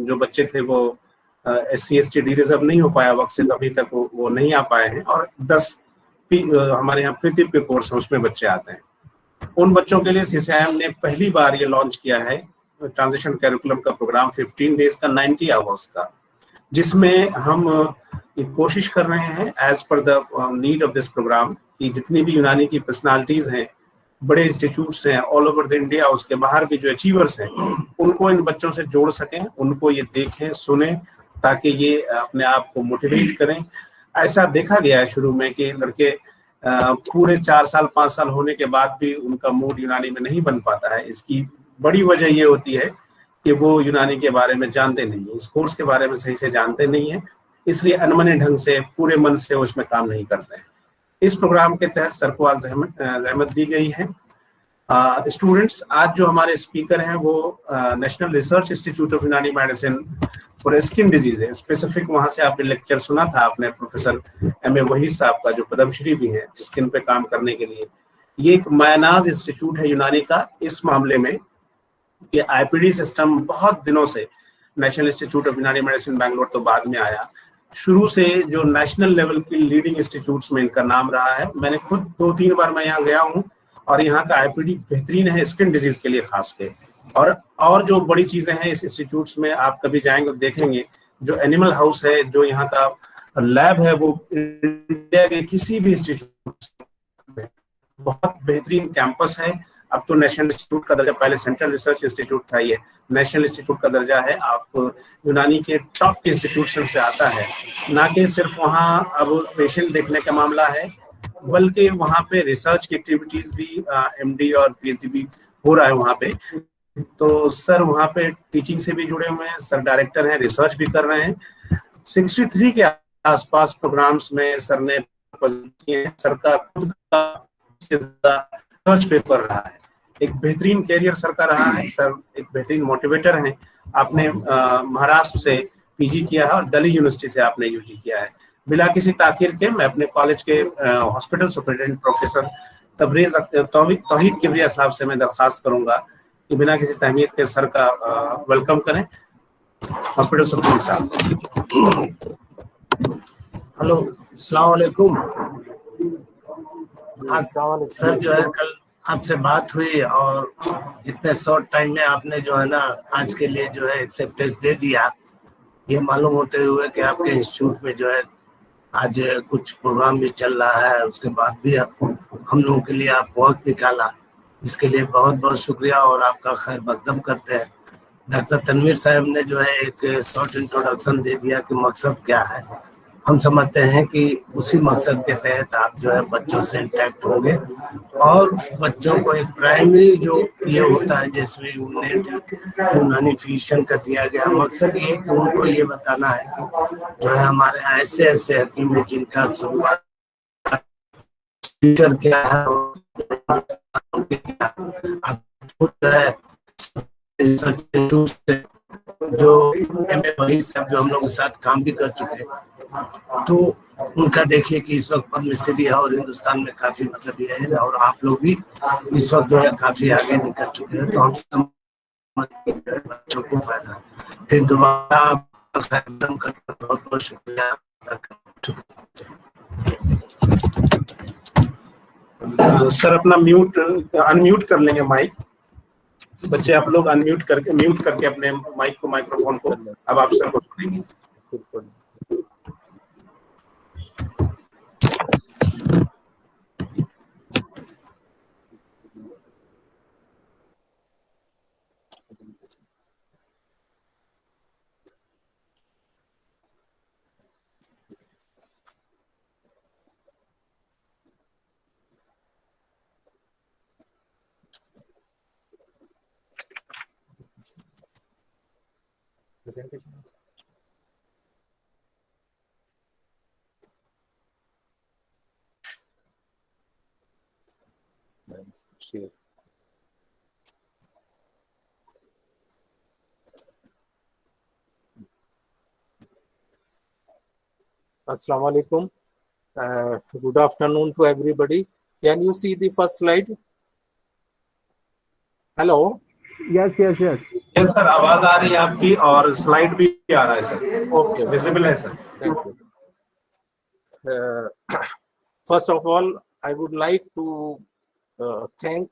जो बच्चे थे वो SC/ST डी रिजर्व नहीं हो पाया वक्त से, अभी तक वो नहीं आ पाए हैं, और 10 हमारे यहाँ प्रीति पे कोर्स है, उसमें बच्चे आते हैं। उन बच्चों के लिए CCIM ने पहली बार ये लॉन्च किया है ट्रांजिशन कैरिकुलम का प्रोग्राम 15 डेज का 90 आवर्स का, जिसमें हम ये कोशिश कर रहे हैं as per the need of this programme कि जितनी भी यूनानी की पर्सनालिटीज हैं, बड़े इंस्टीट्यूट्स हैं ऑल ओवर द इंडिया, उसके बाहर भी जो अचीवर्स हैं, उनको इन बच्चों से जोड़ सकें, उनको ये देखें सुने, ताकि ये अपने आप को मोटिवेट करें। ऐसा देखा गया है शुरू में कि लड़के पूरे 4 साल 5 साल होने के बाद भी उनका मूड यूनानी में नहीं बन पाता है। इसकी बड़ी वजह ये होती है कि वो यूनानी के बारे में जानते नहीं है, इस कोर्स के बारे में सही से जानते नहीं है, इसलिए अनमने ढंग से पूरे मन से वो इसमें काम नहीं करते हैं। इस प्रोग्राम के तहत सर को आज रहमत दी गई है। स्टूडेंट्स, आज जो हमारे स्पीकर हैं वो नेशनल रिसर्च इंस्टीट्यूट ऑफ यूनानी मेडिसिन फॉर स्किन डिजीज है, स्पेसिफिक वहां से आपने लेक्चर सुना था आपने प्रोफेसर M.A. वहीद साहब का, जो पद्मश्री भी हैं स्किन पे काम करने के लिए। ये एक मायनाज इंस्टीट्यूट है यूनानी का इस मामले में कि IPD सिस्टम बहुत दिनों से, नेशनल इंस्टीट्यूट ऑफ यूनानी मेडिसिन बैंगलोर तो बाद में आया, शुरू से जो नेशनल लेवल की लीडिंग इंस्टीट्यूट्स में इनका नाम रहा है। मैंने खुद 2-3 बार मैं यहाँ गया हूँ और यहाँ का IPD बेहतरीन है स्किन डिजीज के लिए खास के। और जो बड़ी चीजें हैं इस इंस्टीट्यूट्स में, आप कभी जाएंगे तो देखेंगे, जो एनिमल हाउस है, जो यहाँ का लैब है, वो इंडिया के किसी भी इंस्टीट्यूट में बहुत बेहतरीन कैंपस है। अब तो नेशनल इंस्टीट्यूट का दर्जा, पहले सेंट्रल रिसर्च इंस्टीट्यूट था, ये नेशनल इंस्टीट्यूट का दर्जा है। आप यूनानी के टॉप इंस्टीट्यूशन से आता है, ना कि सिर्फ वहाँ अब पेशेंट देखने का मामला है, बल्कि वहाँ पे रिसर्च की एक्टिविटीज भी MD और PhD भी हो रहा है वहाँ पे। तो सर वहाँ पे टीचिंग से भी जुड़े हुए हैं, सर डायरेक्टर हैं, रिसर्च भी कर रहे हैं। 63 के आसपास प्रोग्राम्स में सर ने किए हैं। सर का खुद का रिसर्च पेपर रहा है, एक बेहतरीन कैरियर सर का रहा है। सर एक बेहतरीन मोटिवेटर हैं। आपने महाराष्ट्र से PG किया है और दिल्ली यूनिवर्सिटी से आपने UG किया है। बिना किसी ताखिर के मैं अपने कॉलेज के हॉस्पिटल सुपरिटेंडेंट प्रोफेसर तबरेज तौहीद किबरिया साहब से मैं दरख्वास्त करूंगा कि बिना किसी तहमीद के सर का वेलकम करें। हॉस्पिटल सुपरिटेंडेंट साहब। हेलो, अस्सलाम वालेकुम। सर जो है कल आपसे बात हुई और इतने शॉर्ट टाइम में आपने जो है ना आज के लिए जो है एक्सेप्टेंस दे दिया, ये मालूम होते हुए कि आपके इंस्टीट्यूट में जो है आज कुछ प्रोग्राम भी चल रहा है, उसके बाद भी हम लोगों के लिए आप वक्त निकाला, इसके लिए बहुत बहुत शुक्रिया और आपका खैर मकदम करते हैं। डॉक्टर तनवीर साहब ने जो है एक शॉर्ट इंट्रोडक्शन दे दिया कि मकसद क्या है। हम समझते हैं कि उसी मकसद के तहत आप जो है बच्चों से इंटैक्ट होंगे और बच्चों को एक प्राइमरी जो ये होता है जिसमें उन्हें यूनानी फिजिशियन का दिया गया मकसद ये कि उनको ये बताना है कि जो है हमारे यहाँ ऐसे ऐसे हकीम है जिनका शुरुआत फ्यूचर क्या है, जो M.A. वहीद साहब जो हम लोग के साथ काम भी कर चुके हैं, तो उनका देखिए कि इस वक्त पद्मश्री है और हिंदुस्तान में काफी मतलब ये है, और आप लोग भी इस वक्त जो है काफी आगे निकल चुके हैं, तो हम समझते हैं बच्चों को फायदा। फिर दोबारा आपका एकदम बहुत बहुत शुक्रिया। सर अपना अनम्यूट कर लेंगे माइक। बच्चे आप लोग अनम्यूट करके म्यूट करके अपने माइक को, माइक्रोफोन को, अब आप सर को सुनेंगे। presentation. Share. Assalamu alaikum. Good afternoon to everybody. Can you see the first slide? Hello? Yes. Yes sir, आवाज आ रही है आपकी और स्लाइड भी आ रहा है सर। Okay, विजिबल है sir. thank you. First of all, I would like to thank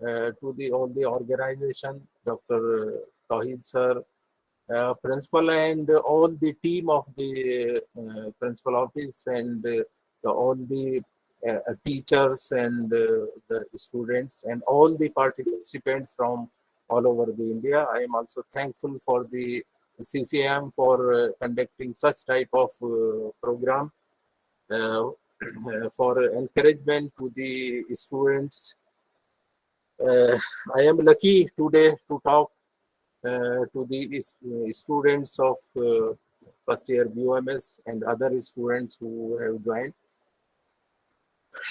to all the organization, Dr. Tawheed sir, principal, and all the team of the principal office, and all the teachers and the students and all the participants from all over the India. I am also thankful for the CCM for conducting such type of program for encouragement to the students. I am lucky today to talk to the students of first year BOMS and other students who have joined.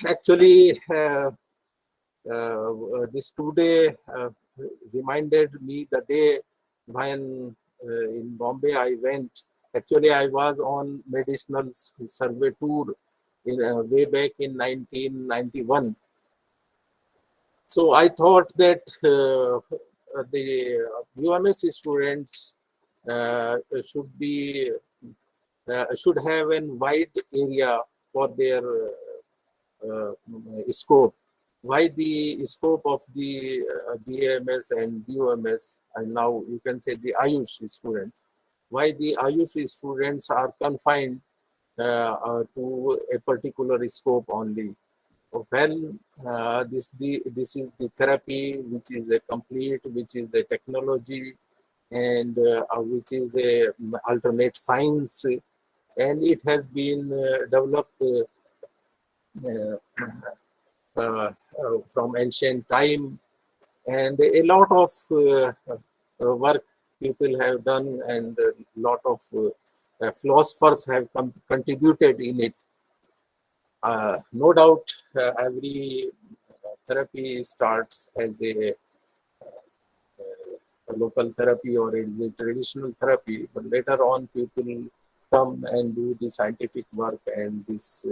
Actually, this today reminded me the day when in Bombay I went. Actually, I was on medicinal survey tour in way back in 1991. So I thought that the UMS students should have a wide area for their scope. Why the scope of the BAMS and BOMS, and now you can say the Ayush students, why the Ayush students are confined to a particular scope only. Well, this is the therapy, which is a complete, which is a technology, and which is a alternate science, and it has been developed from ancient time, and a lot of work people have done, and a lot of philosophers have contributed in it. No doubt, every therapy starts as a local therapy or a traditional therapy, but later on people come and do the scientific work, and this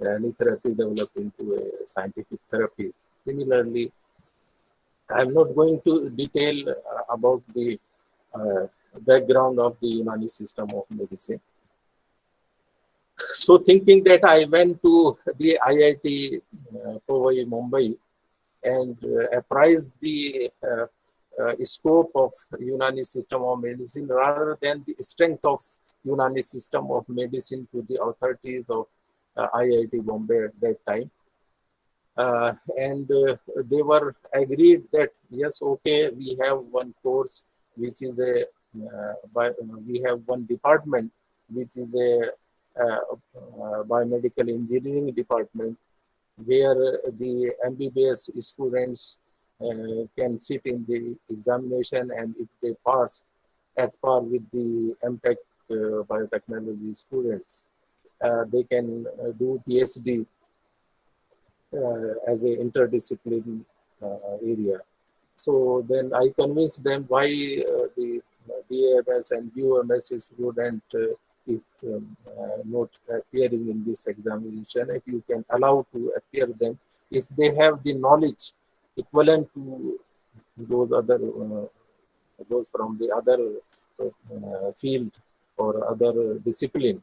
any therapy develop into a scientific therapy. Similarly, I'm not going to detail about the background of the Unani system of medicine. So thinking that, I went to the IIT Powai, Mumbai, and apprised the scope of Unani system of medicine rather than the strength of Unani system of medicine to the authorities of IIT Bombay at that time. And they were agreed that yes, okay, we have one course which is a we have one department which is a biomedical engineering department, where the MBBS students can sit in the examination, and if they pass at par with the MTech biotechnology students, they can do PhD as a interdisciplinary area. So then I convinced them why the BAMS and BOMS student, if not appearing in this examination, if you can allow to appear them, if they have the knowledge equivalent to those other those from the other field or other discipline,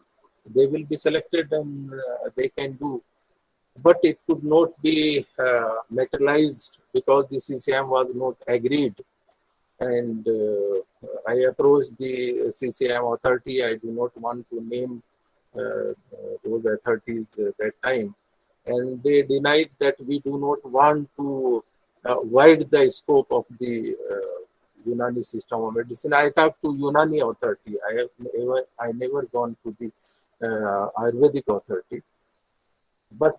they will be selected, and they can do. But it could not be materialized because the CCM was not agreed. And I approached the CCM authority. I do not want to name those authorities that time. And they denied that we do not want to widen the scope of the Unani system of medicine. I talked to Unani authority. I never gone to the Ayurvedic authority. But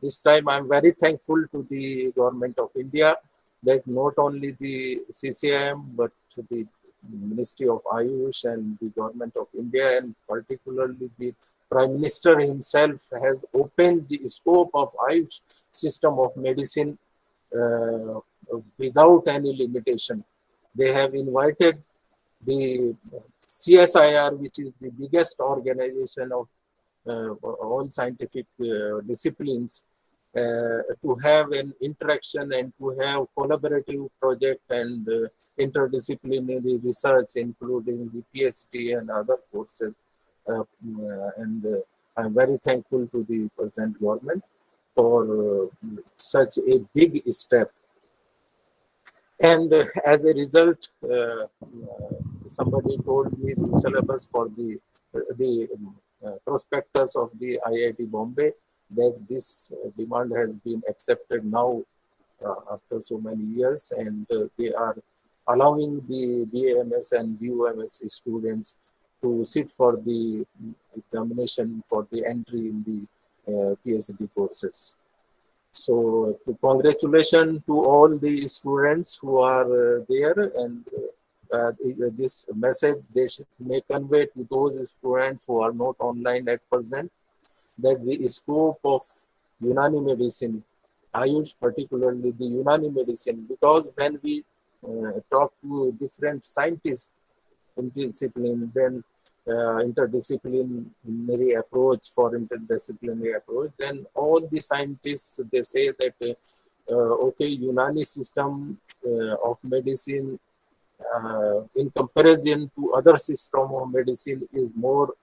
this time I'm very thankful to the government of India that not only the CCM but the Ministry of Ayush and the government of India, and particularly the Prime Minister himself, has opened the scope of Ayush system of medicine without any limitation. They have invited the CSIR, which is the biggest organization of all scientific disciplines, to have an interaction and to have collaborative project and interdisciplinary research, including the PhD and other courses. I'm very thankful to the present government for such a big step. And as a result, somebody told me the syllabus for the prospectus of the IIT Bombay, that this demand has been accepted now after so many years, and they are allowing the BAMS and BUMS students to sit for the examination for the entry in the PhD courses. So, congratulations to all the students who are there, and this message may convey to those students who are not online at present, that the scope of Unani medicine, Ayush, particularly the Unani medicine, because when we talk to different scientists in discipline, then interdisciplinary approach, then all the scientists, they say that okay, Unani system of medicine in comparison to other system of medicine is more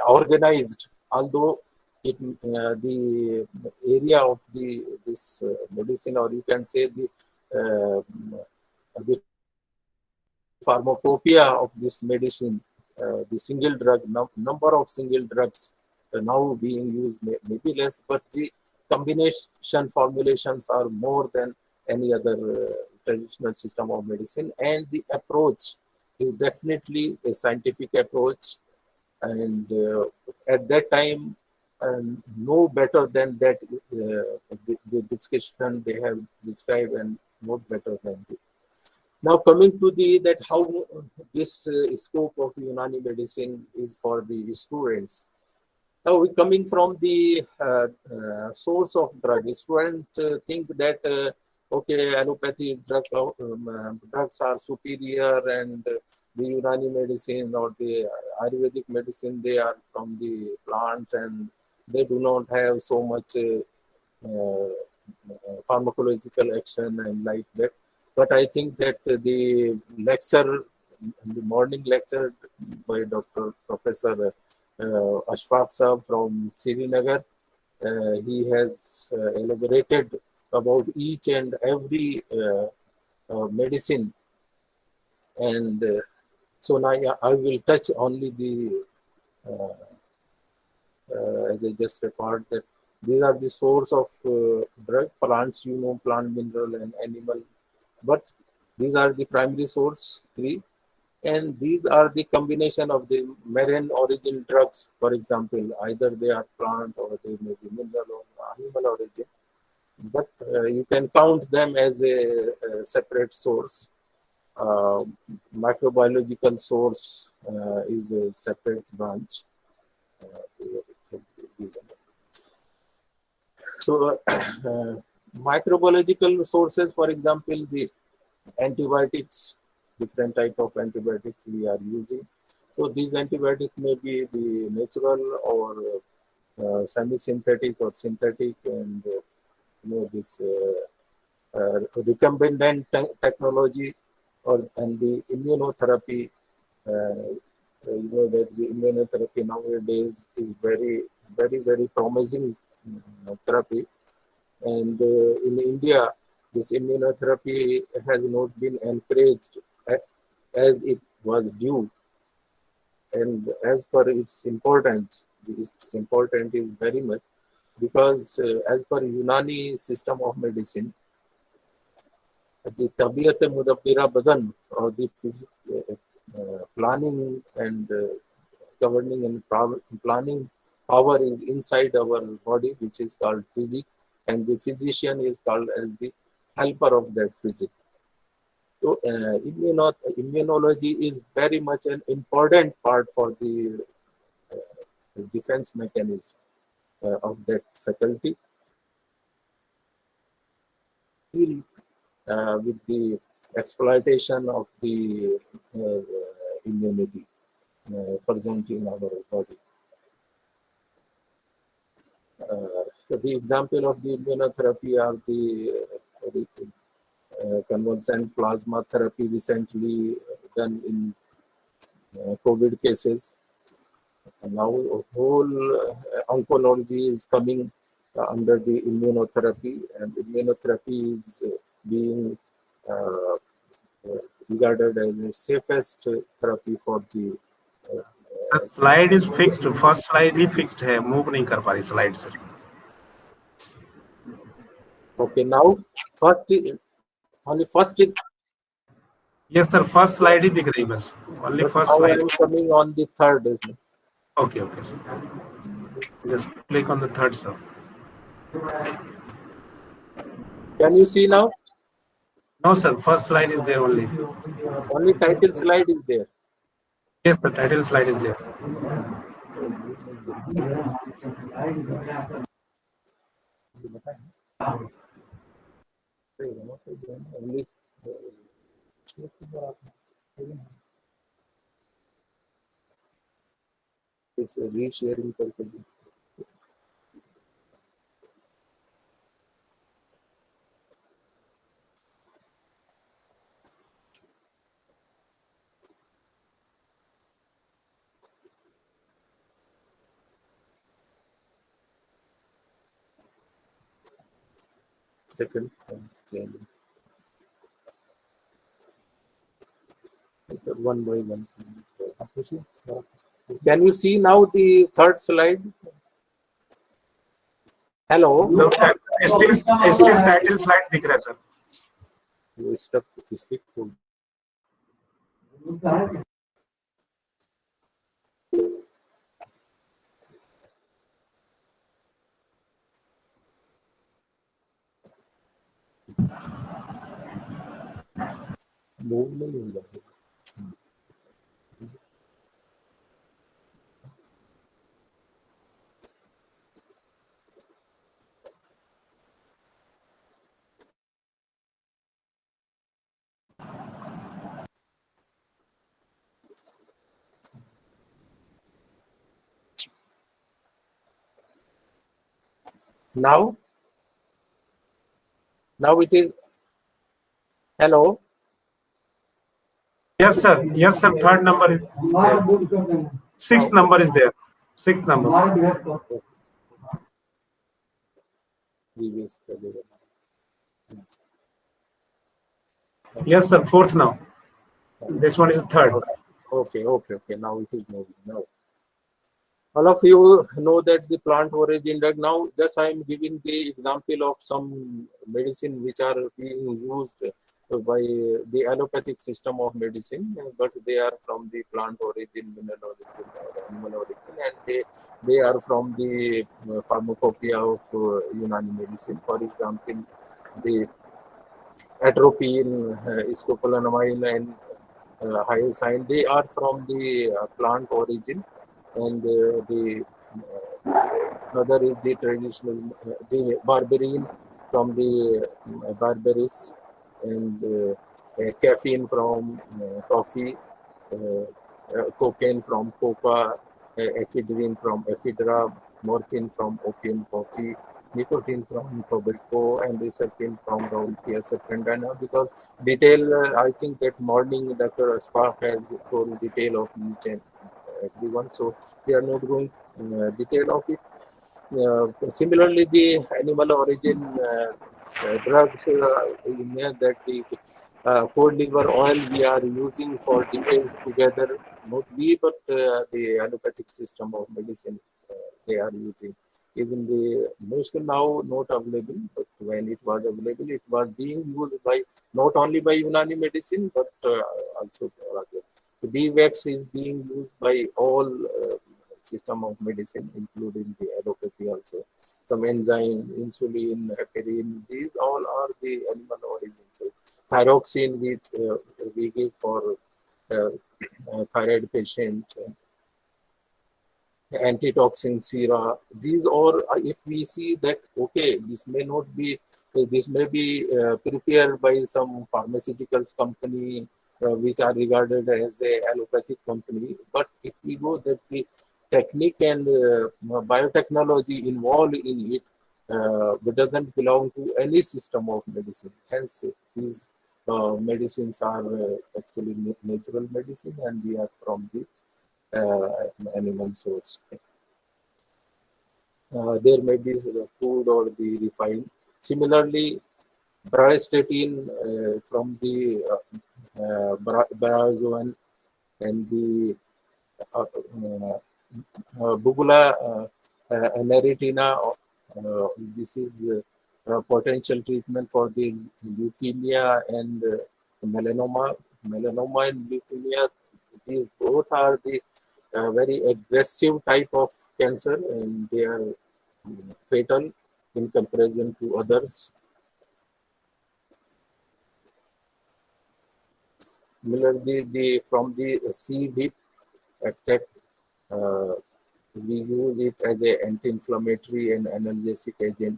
organized, although it the area of this medicine, or you can say the pharmacopoeia of this medicine, the single drug, number of single drugs now being used may be less, but the combination formulations are more than any other traditional system of medicine, and the approach is definitely a scientific approach. And at that time, no better than that, the discussion they have described, and not better than that. Now coming to that how this scope of Unani medicine is for the students. Now we coming from the source of drug. Students think that okay, allopathy drugs are superior, and the Unani medicine or the Ayurvedic medicine, they are from the plant and they do not have so much pharmacological action and like that. But I think that the lecture, the morning lecture by Professor Ashfaq Saab from Srinagar, he has elaborated about each and every medicine, and so now I will touch only the as I just recorded, that these are the source of drug, plants, plant, mineral, and animal. But these are the primary source, 3. And these are the combination of the marine origin drugs, for example, either they are plant or they may be mineral or animal origin. But you can count them as a separate source. Microbiological source is a separate branch. So, microbiological sources, for example, the antibiotics, different type of antibiotics we are using. So these antibiotics may be the natural or semi-synthetic or synthetic, and this recombinant technology, and the immunotherapy. That the immunotherapy nowadays is very, very, very promising therapy, and in India, this immunotherapy has not been encouraged as it was due, and as per its importance. Its importance is very much, because as per Unani system of medicine, the Tabiyat-e-Mudabbira Badan, or the planning and governing and planning power is inside our body, which is called physic, and the physician is called as the helper of that physic. So immunology is very much an important part for the defense mechanism of that faculty. With the exploitation of the immunity present in our body. So the example of the immunotherapy are the convalescent plasma therapy recently done in COVID cases. And now whole oncology is coming under the immunotherapy, and immunotherapy is being regarded as the safest therapy for the slide is fixed, first slide ही fixed है, move नहीं कर पा रही slide sir. Okay, now only first is yes sir, first slide ही दिख रही बस, only first now I slide. am coming on the third. Okay okay sir, just click on the third sir. Can you see now? No sir, first slide is there only. Only title slide is there. Yes sir, title slide is there. Only it's resharing करके भी। Second, one by one. Can you see now the third slide? Hello. Still title slide दिख रहा है sir. वो stuff stick हो। Move नहीं हो रहा है। Now it is. Hello. Yes sir, third number is there, sixth number is there, sixth number. Previous. Yes sir, fourth now, this one is third. Okay. Now it is moving. Now all of you know that the plant origin drug. Now just I am giving the example of some medicine which are being used by the allopathic system of medicine, but they are from the plant origin, mineral origin, or animal origin, and they are from the pharmacopoeia of Unani medicine. For example, the atropine, scopolamine, and hyoscine, they are from the plant origin, and the other is the traditional, the berberine from the berberis, and caffeine from coffee, cocaine from coca, ephedrine from ephedra, morphine from opium poppy, nicotine from tobacco, and serpentine from Rauwolfia serpentina. Because detail, I think that morning Dr. Spark has told detail of each and everyone, so we are not going detail of it. Similarly, the animal origin drugs, that the cod liver oil we are using for decades together, not we, but the allopathic system of medicine they are using. Even the most now not available, but when it was available, it was being used by not only by Unani medicine, but also other. The B-Wax is being used by all system of medicine, including the allopathy also. Some enzyme, insulin, heparin, these all are the animal origin. So thyroxine, which we give for thyroid patient, antitoxin sera, these are, if we see that, okay, this may not be, this may be prepared by some pharmaceuticals company which are regarded as a allopathic company, but if we go that the technique and biotechnology involved in it, but doesn't belong to any system of medicine. Hence, these medicines are actually natural medicine, and they are from the animal source. There may be food or the refined. Similarly, bryostatin from the bryozoan and the Bugula neritina. This is potential treatment for the leukemia and melanoma. Melanoma and leukemia, these both are the very aggressive type of cancer, and they are fatal in comparison to others. Similarly, from the sea beet extract, we use it as an anti-inflammatory and analgesic agent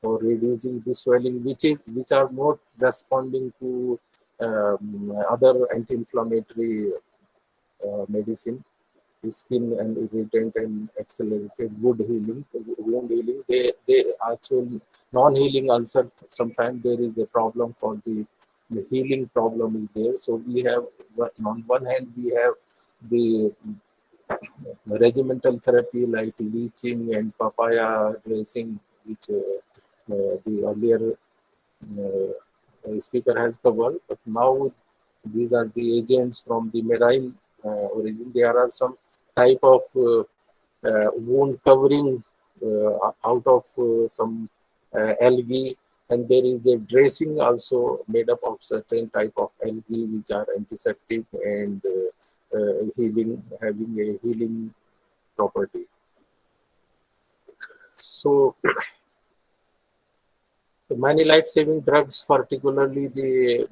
for reducing the swelling, which are not responding to other anti-inflammatory medicine. The skin and irritant and accelerated wound healing. They actually non-healing ulcer. Sometimes there is a problem for the healing problem is there. So we have, on one hand, we have the regimental therapy like leaching and papaya dressing, which the earlier speaker has covered. But now these are the agents from the marine origin. There are some type of wound covering out of some algae, and there is a dressing also made up of certain type of algae which are antiseptic and healing, having a healing property. So many life-saving drugs, particularly the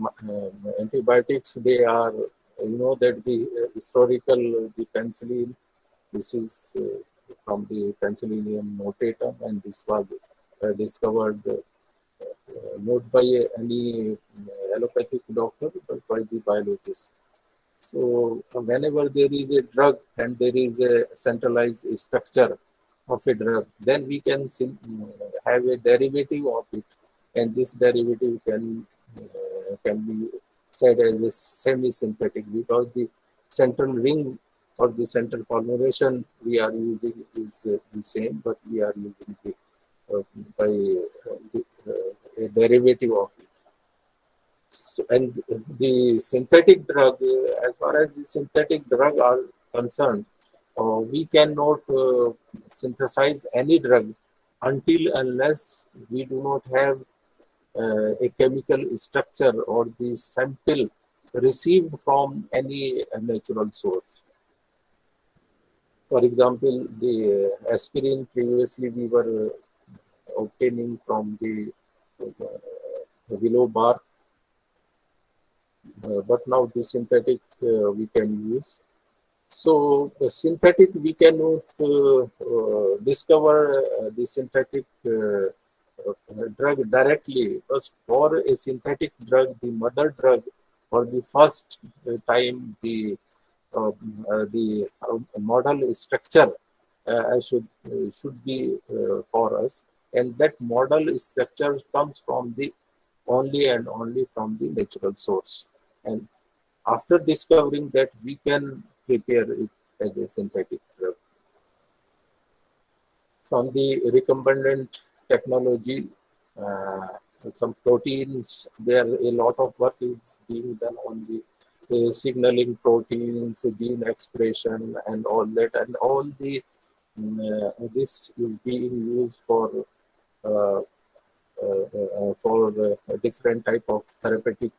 antibiotics, they are, you know, that the historical, the penicillin, this is from the Penicillium notatum, and this was discovered not by any allopathic doctor, but by the biologist. So whenever there is a drug and there is a centralized structure of a drug, then we can have a derivative of it, and this derivative can be said as a semi-synthetic, because the central ring or the central formulation we are using is the same, but we are using the a derivative of it. So, and the synthetic drug, as far as the synthetic drug are concerned, we cannot synthesize any drug until unless we do not have a chemical structure or the sample received from any natural source. For example, the aspirin previously we were obtaining from the willow bark, but now the synthetic we can use. So the synthetic, we cannot discover the synthetic drug directly, because for a synthetic drug, the mother drug, for the first time, the model structure should be for us, and that model structure comes from the only from the natural source. And after discovering that, we can prepare it as a synthetic drug. From the recombinant technology, some proteins, there a lot of work is being done on the signaling proteins, gene expression, and all that, and all the this is being used for different type of therapeutic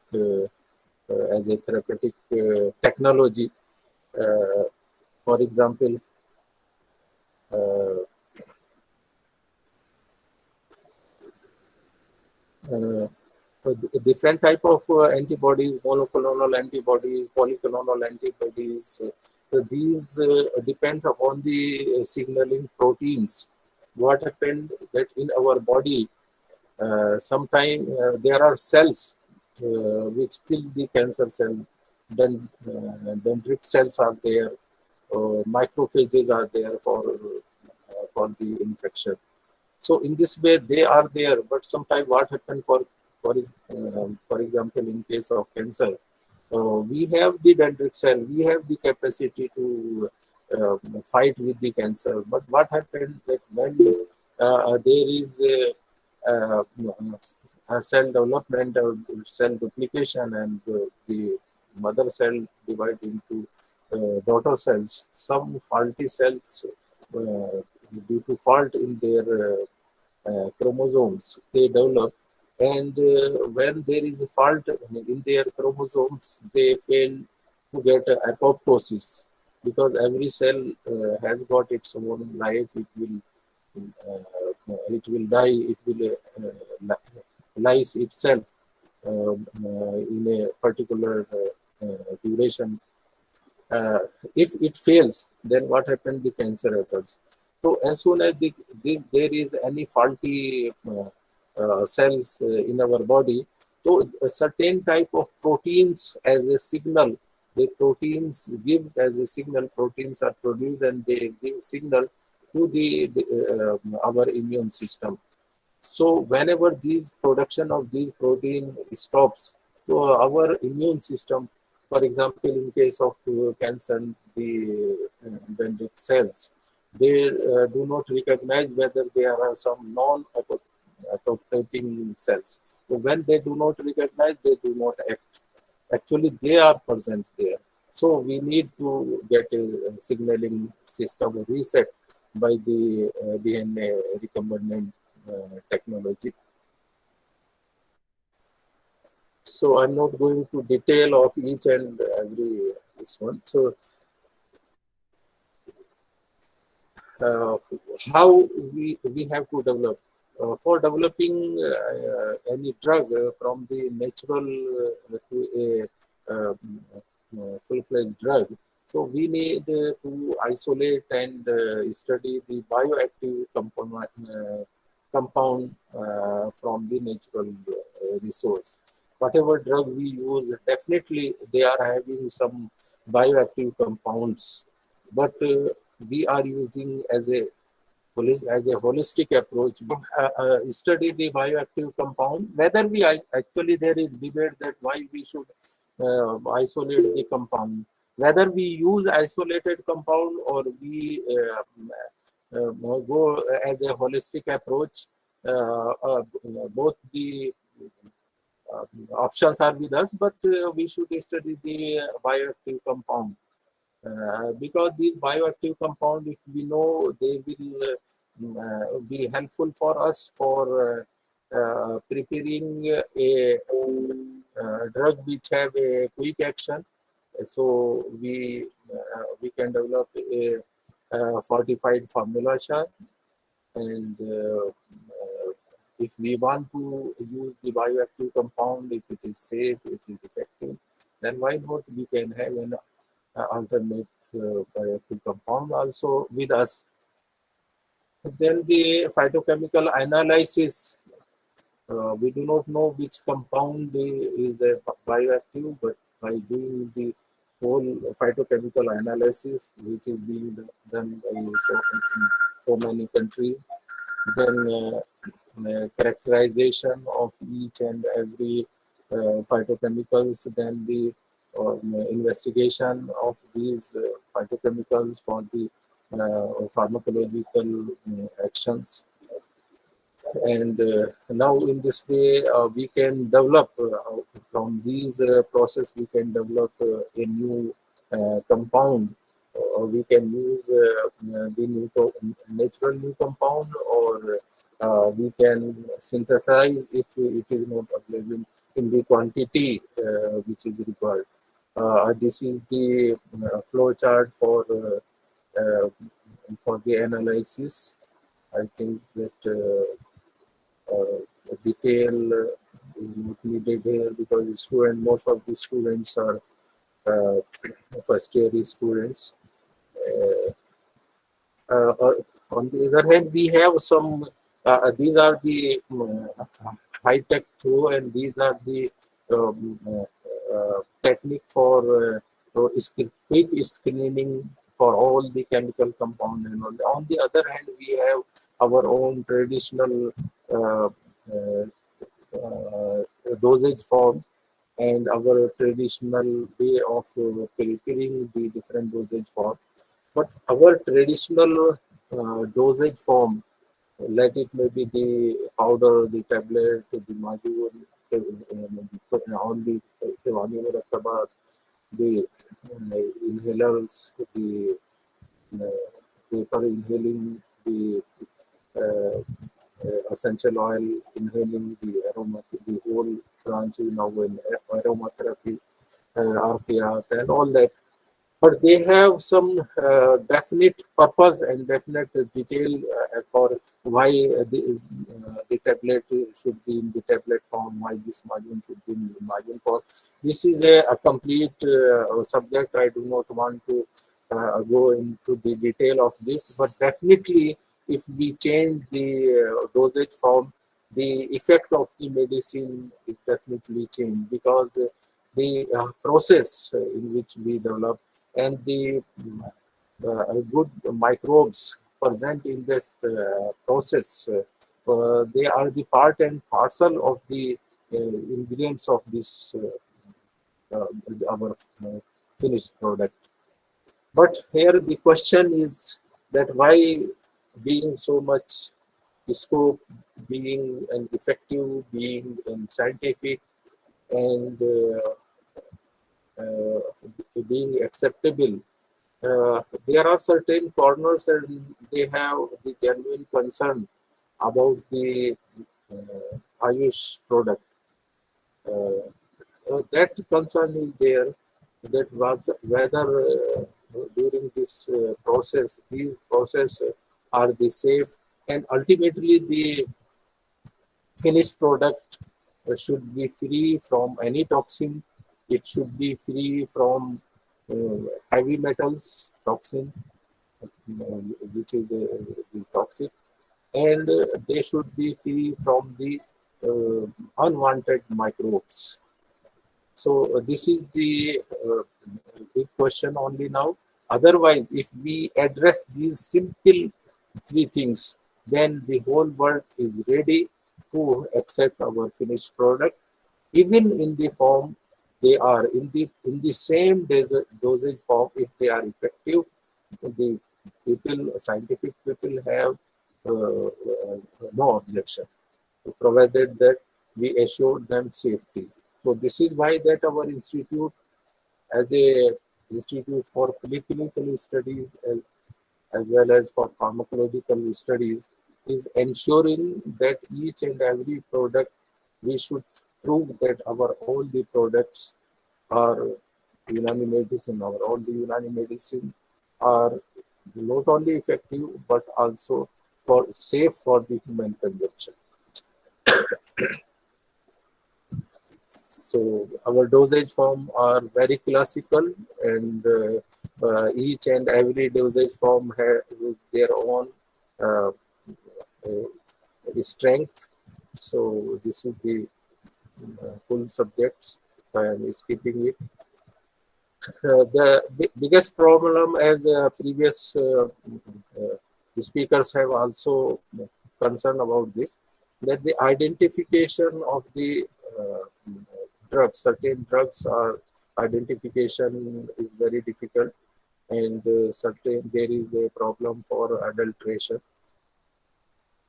as a therapeutic technology. For example, different type of antibodies, monoclonal antibodies, polyclonal antibodies, these depend upon the signaling proteins. What happened that in our body, sometimes there are cells which kill the cancer cell, then dendritic cells are there, macrophages are there for the infection. So in this way, they are there. But sometimes what happens for example, in case of cancer, we have the dendritic cell, we have the capacity to fight with the cancer. But what happens that when there is a cell development or cell duplication, and the mother cell divide into daughter cells, some faulty cells due to fault in their chromosomes, they develop, and when there is a fault in their chromosomes, they fail to get apoptosis, because every cell has got its own life. It will die. It will lies itself in a particular duration. If it fails, then what happens? The cancer occurs. So as soon as there is any faulty cells in our body, so a certain type of proteins as a signal, the proteins give as a signal, proteins are produced and they give signal to our immune system. So whenever these production of these protein stops, so our immune system, for example, in case of cancer, the dendritic cells, they do not recognize whether there are some non-apoptotic cells. So when they do not recognize, they do not act. Actually, they are present there. So we need to get a signaling system reset by the DNA recombinant technology. So I'm not going to detail of each and every this one. So how we have to develop for developing any drug from the natural to a full-fledged drug. So we need to isolate and study the bioactive compound from the natural resource. Whatever drug we use, definitely they are having some bioactive compounds, but we are using as a holistic approach. Study the bioactive compound. Whether we actually, there is debate that why we should isolate the compound. Whether we use isolated compound or we go as a holistic approach, both the options are with us, but we should study the bioactive compound. Because these bioactive compound, if we know, they will be helpful for us for preparing a drug which have a quick action. So we can develop a fortified formulation, and if we want to use the bioactive compound, if it is safe, it is effective, then why not we can have an alternate bioactive compound also with us. Then the phytochemical analysis, we do not know which compound is bioactive, but by doing the whole phytochemical analysis, which is being done by so many countries, then characterization of each and every phytochemicals, then the investigation of these phytochemicals for the pharmacological actions. And now in this way, we can develop from these process, we can develop a new compound. We can use the natural new compound, or we can synthesize if it is not available in the quantity which is required. This is the flow chart for the analysis. I think that detail is not needed here, because most of the students are first year students. On the other hand, we have some, these are the high-tech tool, and these are the technique for quick screening for all the chemical compound and all. On the other hand, we have our own traditional dosage form and our traditional way of preparing the different dosage form. But our traditional dosage form, let it may be the powder, the tablet, the module, on the the inhalers, the vapor inhaling, the essential oil inhaling, the aroma, the whole branch in our aromatherapy, RPR, and all that. But they have some definite purpose and definite detail for why the tablet should be in the tablet form, why this margin should be in the margin form. This is a complete subject. I do not want to go into the detail of this, but definitely if we change the dosage form, the effect of the medicine is definitely changed, because the process in which we develop and the good microbes present in this process, they are the part and parcel of the ingredients of this our finished product. But here the question is that why, being so much scope, being an effective, being scientific, and being acceptable, there are certain corners and they have the genuine concern about the Ayush product. That concern is there, that whether during this process, these processes are the safe, and ultimately the finished product should be free from any toxin. It should be free from heavy metals toxin, which is toxic, and they should be free from the unwanted microbes. So this is the big question only now. Otherwise, if we address these simple three things, then the whole world is ready to accept our finished product, even in the form they are, in the same dosage form. If they are effective, the people, scientific people, have no objection, provided that we assure them safety. So this is why that our institute, as a institute for preclinical studies as well as for pharmacological studies, is ensuring that each and every product, we should prove that all the products are Unani medicine, all the Unani medicine are not only effective but also safe for the human consumption. So our dosage form are very classical, and each and every dosage form has their own strength. So this is the full subjects. I am skipping it. The biggest problem, as previous speakers have also concerned about this, that the identification of the drugs, certain drugs are identification is very difficult, and there is a problem for adulteration.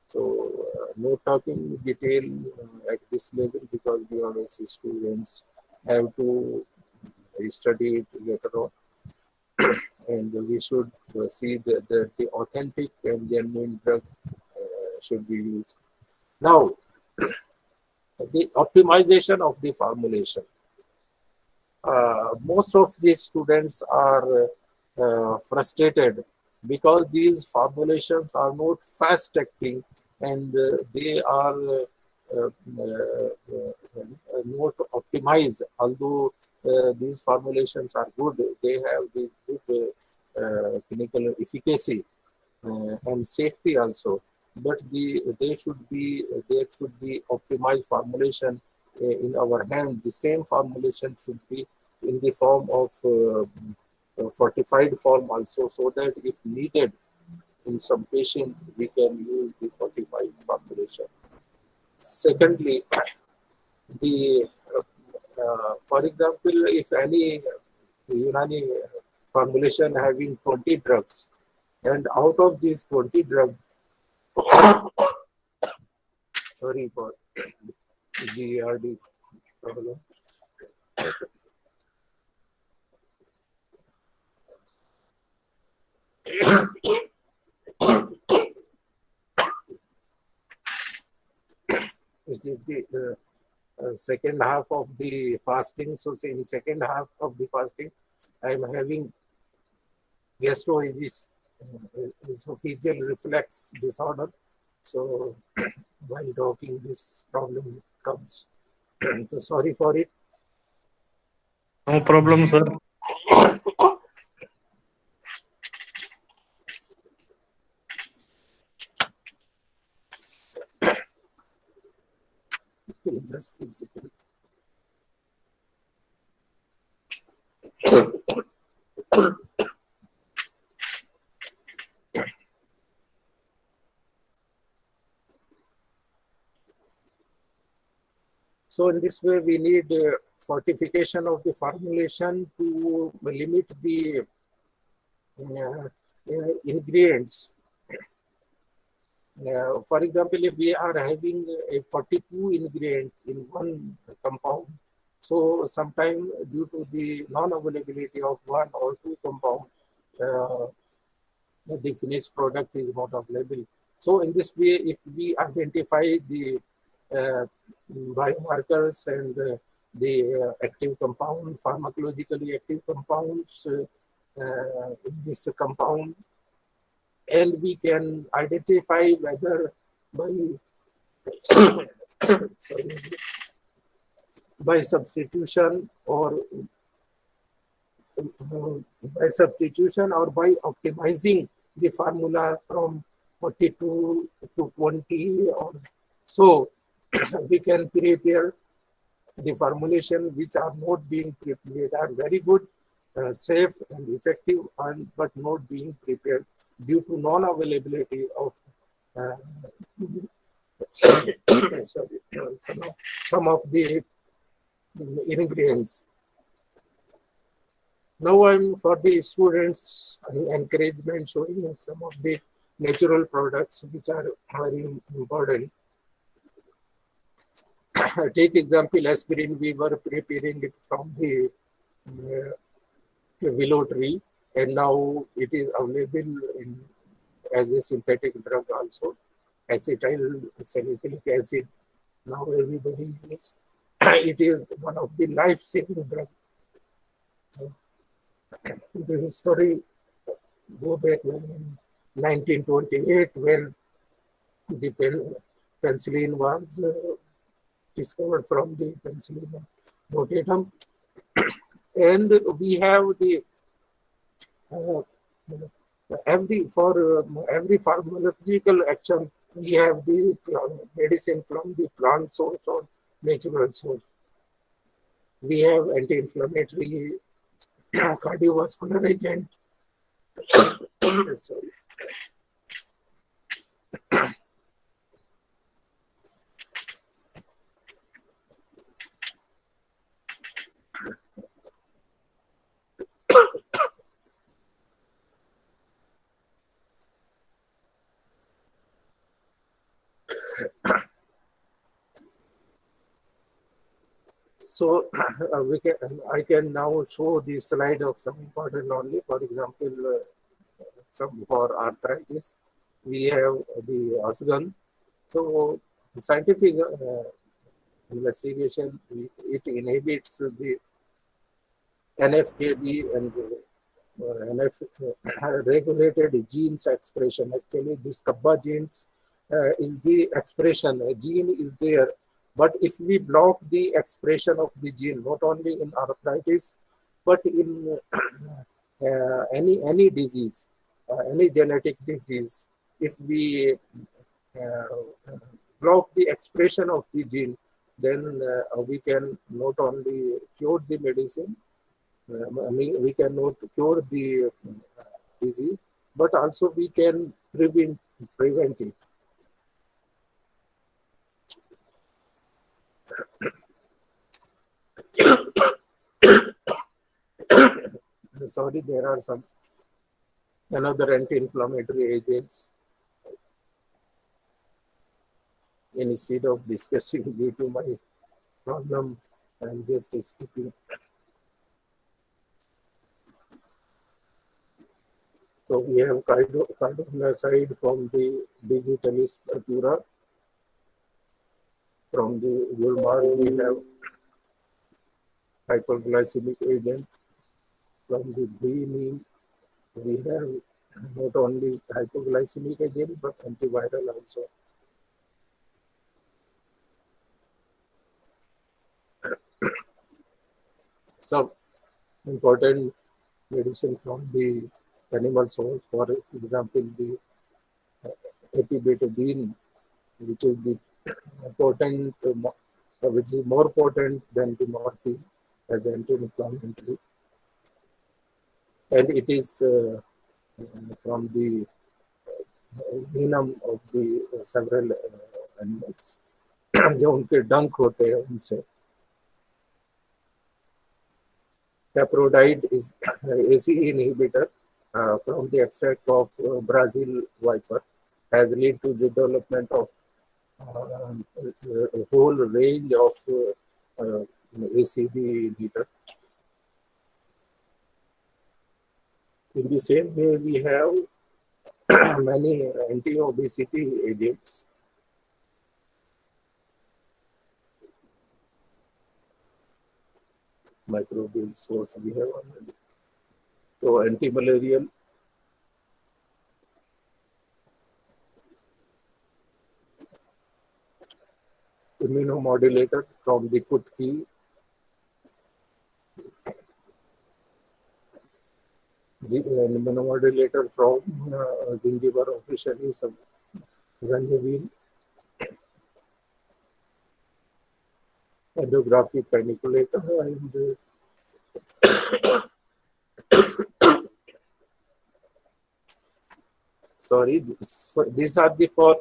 So no talking detail at this level, because the honest students have to study it later on, and we should see that the authentic and genuine drug should be used. Now, the optimization of the formulation. Most of the students are frustrated because these formulations are not fast acting, and they are not optimized. Although these formulations are good, they have the good clinical efficacy and safety also, but there should be optimized formulation in our hand. The same formulation should be in the form of fortified form also, so that if needed in some patient, we can use the fortified formulation. Secondly, the for example, if any Unani formulation having 20 drugs, and out of these 20 drugs, sorry for GERD problem. This is the second half of the fasting. So in second half of the fasting, I am having gastroesophageal reflex disorder. So while talking, this problem comes. So sorry for it. No problem, sir. Just physical. So in this way, we need fortification of the formulation to limit the ingredients. For example, if we are having 42 ingredients in one compound, so sometime due to the non-availability of one or two compound, the finished product is not available. So in this way, if we identify the biomarkers and the active compound, pharmacologically active compounds in this compound, and we can identify whether by substitution or by optimizing the formula from 42 to 20 or so, we can prepare the formulation which are not being prepared, are very good, safe and effective, but not being prepared due to non-availability of some of the ingredients. Now I'm for the students encouragement showing some of the natural products which are very important. Take example, aspirin, we were preparing it from the willow tree, and now it is available as a synthetic drug also. Acetyl salicylic acid, now everybody uses. It is one of the life-saving drugs. The history go back in 1928 when the penicillin was discovered from the Penicillium notatum, and we have the every pharmacological action, we have the medicine from the plant source or natural source. We have anti-inflammatory, cardiovascular agent. Sorry. So I can now show the slide of some important only. For example, some for arthritis, we have the Osgan. So scientific investigation, it inhibits the NFKB and regulated genes expression. Actually, this Kappa genes is the expression. A gene is there. But if we block the expression of the gene, not only in arthritis, but in any disease, any genetic disease, if we block the expression of the gene, then we can not only cure the medicine, I mean, we cannot cure the disease, but also we can prevent it. Sorry, there are some another anti-inflammatory agents. Instead of discussing due to my problem, I'm just skipping. So we have cardiomyocyte from the digitalis purpura. From the Gulmarg, we have hyperglycemic agent. From the B-neem, we have not only hypoglycemic agent, but antiviral also. Some important medicine from the animal source, for example, the epibetadine, which is the potent, which is more potent than the morphine as anti-inflammatory, and it is from the venom of the several animals जो उनके डंक होते हैं उनसे. Caprolide is ACE inhibitor from the extract of Brazil viper, has led to the development of a whole range of ACE inhibitor. In the same way, we have many anti-obesity agents. Microbial source we have already. So anti-malarial, immunomodulator from the Kutki, immunomodulator from Zingiber officially, Zanjabil, endographic paniculator, and sorry, so these are the for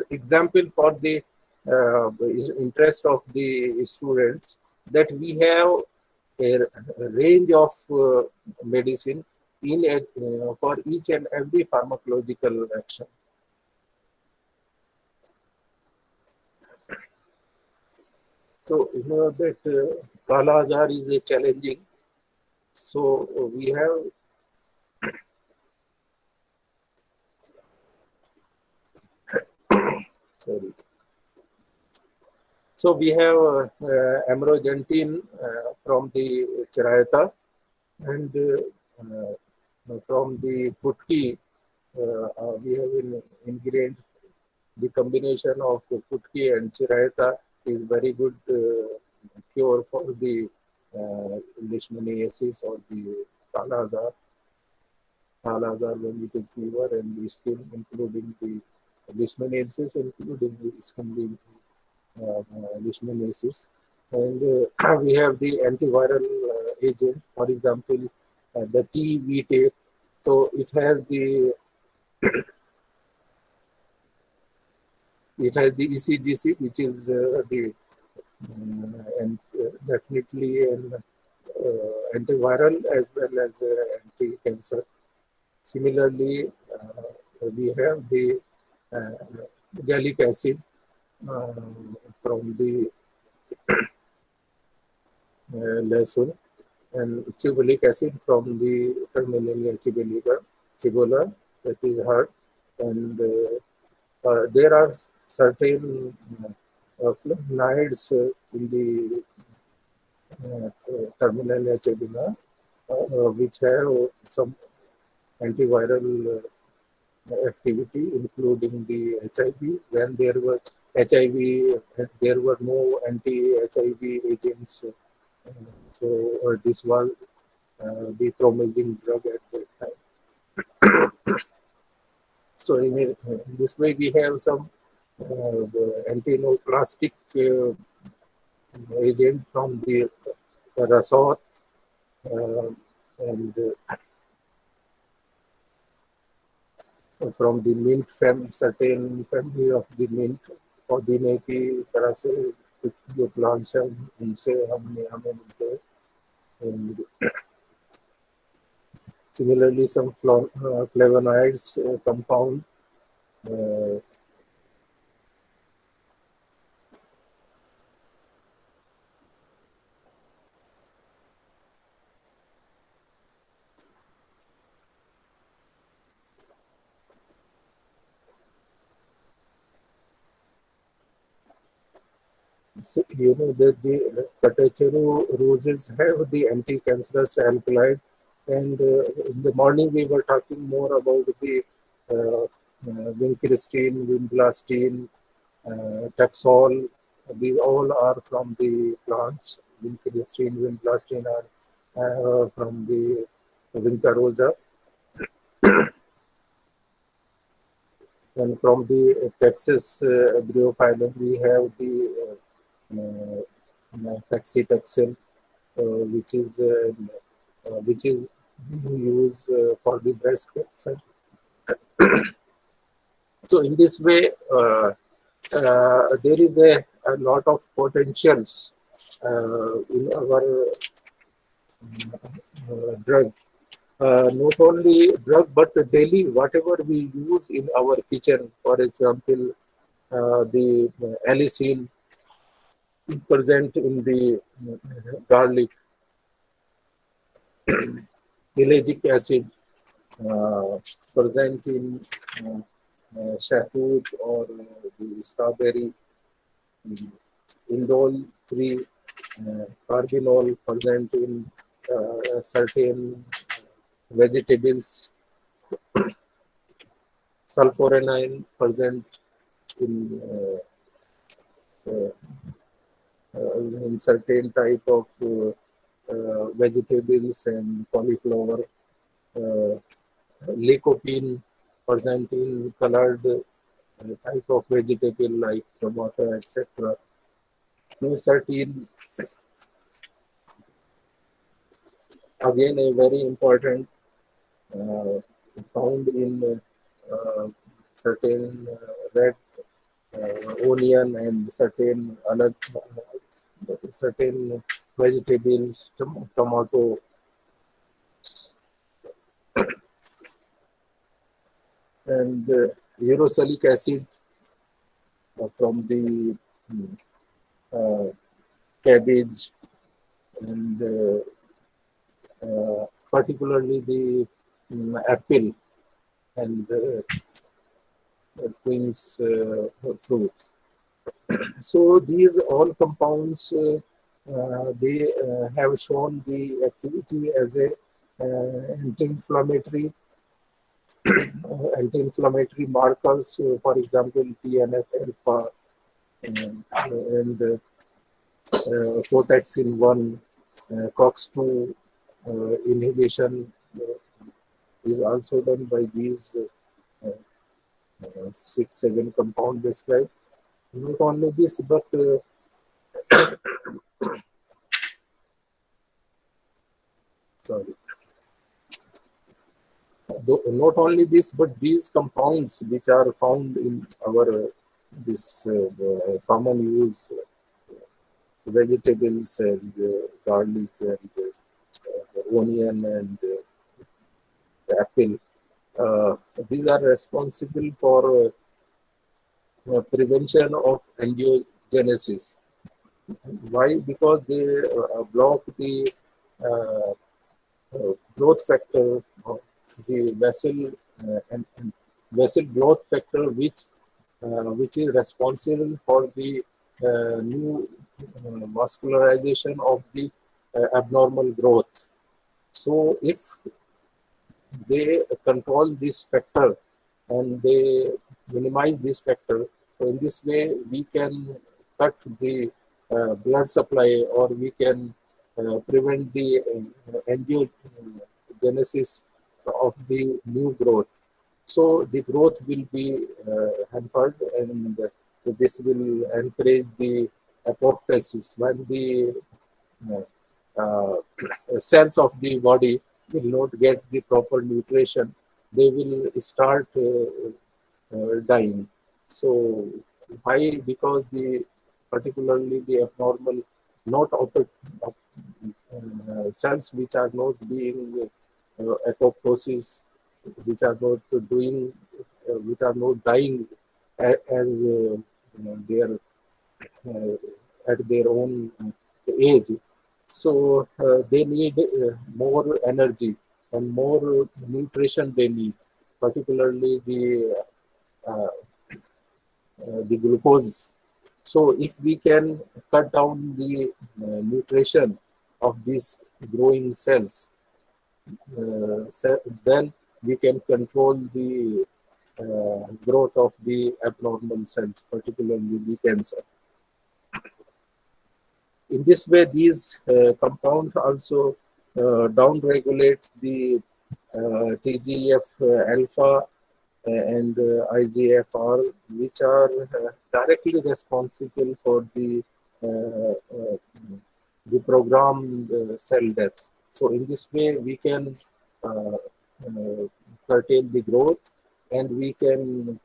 example for the interest of the students, that we have a range of medicine in for each and every pharmacological action. So you know that Kala Azar is a challenging. So we have sorry. So we have amrogentine from the Chirayata, and from the Putki, we have an ingredient. The combination of Putki and Chirayata is very good cure for the leishmaniasis or the Kala Azar. Kala Azar, vegetative fever, and the skin, including the leishmaniasis, including the skin leishmaniasis. And we have the antiviral agent, for example, the tea we take. So it has the ECGC, which is and definitely an antiviral as well as anti-cancer. Similarly, we have the gallic acid from the Lasun, and cibolic acid from the Terminalia cibola, that is heart. And there are certain flavonoids in the Terminalia cibola which have some antiviral activity, including the HIV. When there were HIV, there were no anti-HIV agents. So this was the promising drug at that time. So in this way, we have some antinoplastic agent from the Rasot, and from the mint certain family of the mint पुदीने की तरह से कुछ जो plants हैं उनसे हमें मिलते हैं. And similarly, some flavonoids compound so, you know that the Catechero roses have the anti-cancerous alkaloid, and in the morning we were talking more about the vincristine, vinblastine, taxol. These all are from the plants. Vincristine, vinblastine are from the Vinca rosa. And from the Taxus bryophyllum, we have the paclitaxel, which is being used for the breast cancer. So in this way, there is a lot of potentials in our drug. Not only drug, but daily, whatever we use in our kitchen. For example, the allicin present in the garlic, ellagic acid present in shahtoot or the strawberry, indole 3, carbinol present in certain vegetables, sulforanine present in certain type of vegetables and cauliflower, lycopene present in colored type of vegetable like tomato, etc. Certain, again, a very important found in certain red onion and certain certain vegetables, tomato. And urosalic acid from the cabbage, and particularly the apple and quince fruit. So these all compounds, they have shown the activity as a anti-inflammatory markers, for example, TNF alpha and Cortexin 1, COX2 inhibition is also done by these 6-7 compound described. Not only this, but sorry. Not only this, but these compounds which are found in our this common use vegetables and garlic and onion and apple, these are responsible for prevention of angiogenesis. Why? Because they block the growth factor of the vessel and vessel growth factor, which is responsible for the new vascularization of the abnormal growth. So if they control this factor and they minimize this factor, so in this way we can cut the blood supply, or we can prevent the angiogenesis of the new growth. So the growth will be hampered, and this will encourage the apoptosis. When the cells of the body will not get the proper nutrition, they will start dying. So why? Because particularly the abnormal, not cells which are not being apoptosis, which are not doing, which are not dying as they are at their own age. So they need more energy and more nutrition they need, particularly the glucose. So if we can cut down the nutrition of these growing cells, then we can control the growth of the abnormal cells, particularly the cancer. In this way, these compounds also downregulate the TGF alpha and IGFR, which are directly responsible for the programmed cell death. So in this way, we can curtail the growth, and we can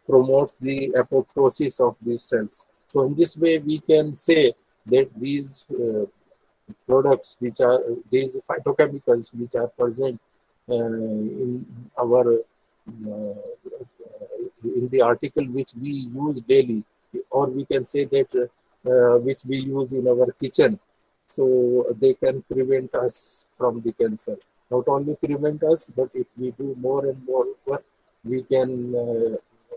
promote the apoptosis of these cells. So in this way, we can say that these products, which are these phytochemicals, which are present in our in the article which we use daily, or we can say that which we use in our kitchen, so they can prevent us from the cancer. Not only prevent us, but if we do more and more work, we can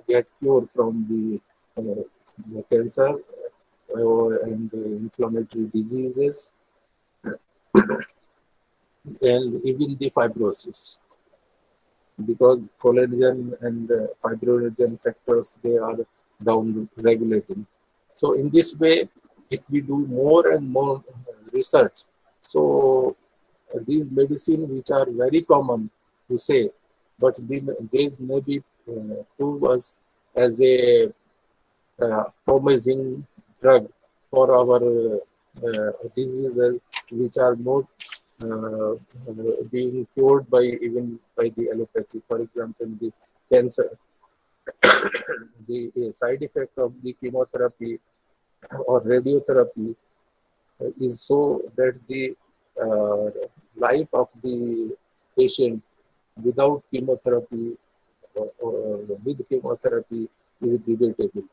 get cure from the cancer and inflammatory diseases, and even the fibrosis, because collagen and fibrinogen factors, they are down regulating. So in this way, if we do more and more research, so these medicines which are very common to say, but they may be prove us as a promising drug for our diseases which are not being cured by even by the allopathy. For example, the cancer, the side effect of the chemotherapy or radiotherapy is so that the life of the patient without chemotherapy or with chemotherapy is debatable.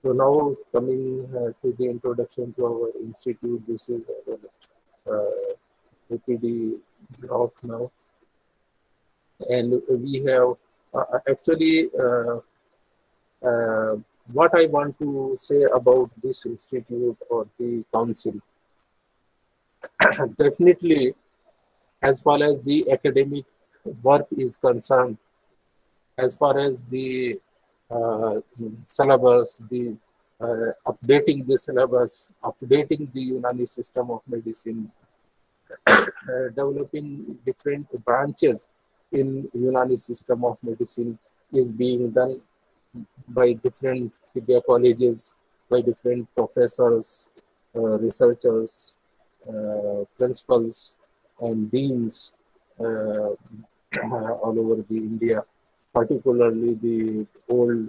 So now coming to the introduction to our institute, this is our OPD block now, and we have actually what I want to say about this institute or the council. Definitely, as far as the academic work is concerned, as far as the syllabus, the updating the syllabus, updating the Unani system of medicine, developing different branches in Unani system of medicine is being done by different Tibia colleges, by different professors, researchers, principals, and deans all over the India, particularly the old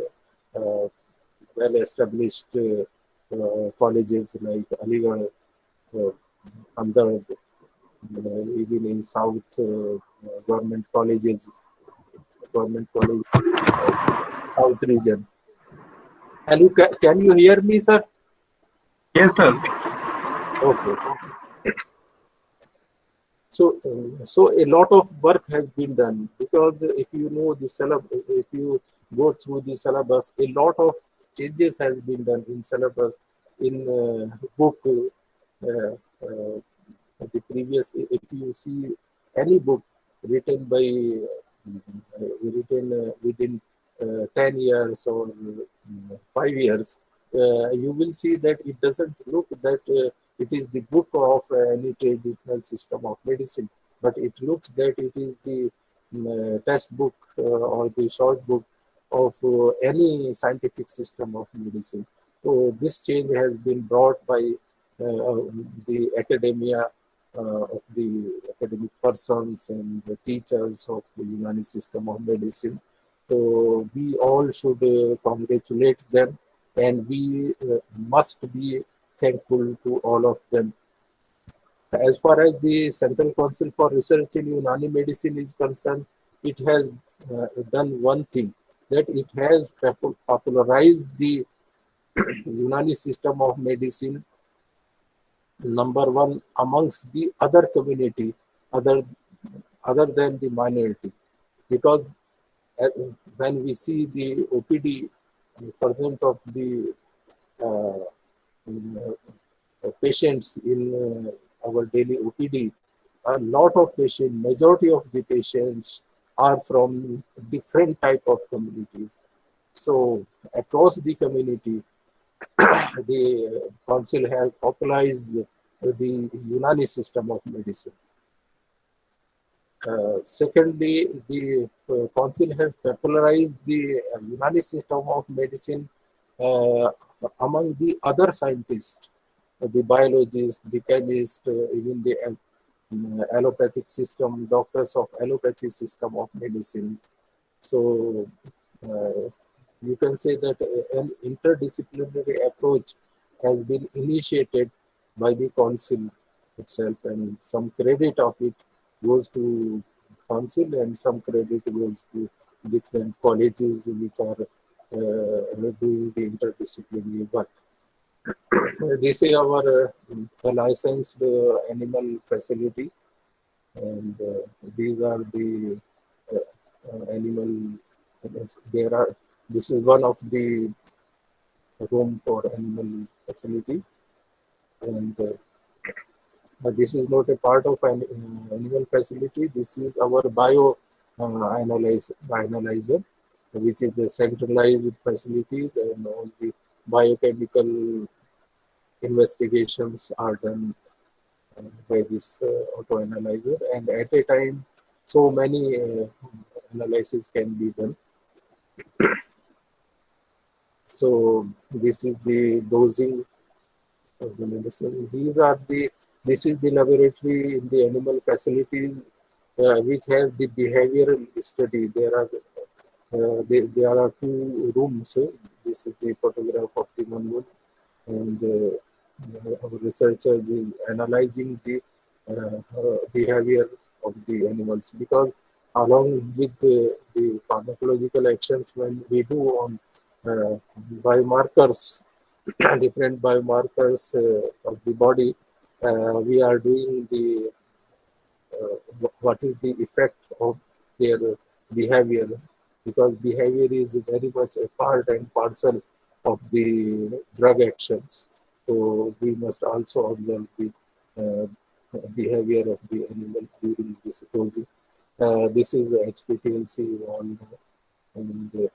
well-established colleges like Aligarh, Hamdard, even in South government colleges, South region. And can you hear me, sir? Yes, sir. Okay. So, so a lot of work has been done, because if you know the syllabus, if you go through the syllabus, a lot of changes has been done in syllabus, in book, the previous, if you see any book written by, within 10 years or 5 years, you will see that it doesn't look that it is the book of any traditional system of medicine, but it looks that it is the textbook or the short book of any scientific system of medicine. So this change has been brought by the academia, of the academic persons and the teachers of the Unani system of medicine. So we all should congratulate them, and we must be thankful to all of them. As far as the Central Council for Research in Unani Medicine is concerned, it has done one thing, that it has popularized the Unani system of medicine, number one, amongst the other community, other than the minority. Because when we see the OPD percent of the uh, patients in our daily OPD, a lot of patients, majority of the patients are from different type of communities. So across the community, the council has popularized the Unani system of medicine. Secondly, the council has popularized the Unani system of medicine uh, among the other scientists, the biologists, the chemists, even the allopathic system, doctors of allopathic system of medicine. So you can say that an interdisciplinary approach has been initiated by the council itself, and some credit of it goes to council and some credit goes to different colleges which are doing the interdisciplinary work. This is our licensed animal facility, and these are the animal. There are. This is one of the room for animal facility, and this is not a part of an animal facility. This is our bio analyzer, which is a centralized facility, and all the biochemical investigations are done by this auto analyzer, and at a time so many analysis can be done. So this is the dosing of the medicine. This is the laboratory in the animal facility which have the behavioral study. There are two rooms. This is the photograph of the one, and our researcher is analyzing the behavior of the animals, because along with the pharmacological actions when we do on biomarkers, different biomarkers of the body, we are doing the what is the effect of their behavior, because behavior is very much a part and parcel of the drug actions. So we must also observe the behavior of the animal during this dosing. This is the HPTLC wall, and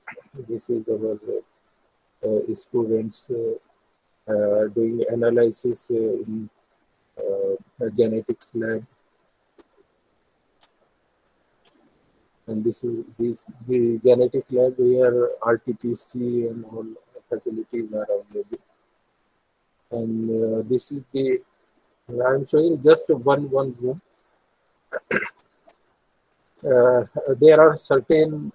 this is our students doing analysis in a genetics lab. And this is the genetic lab where RT-PC and all facilities are available. And this is the, I'm showing just one room. There are certain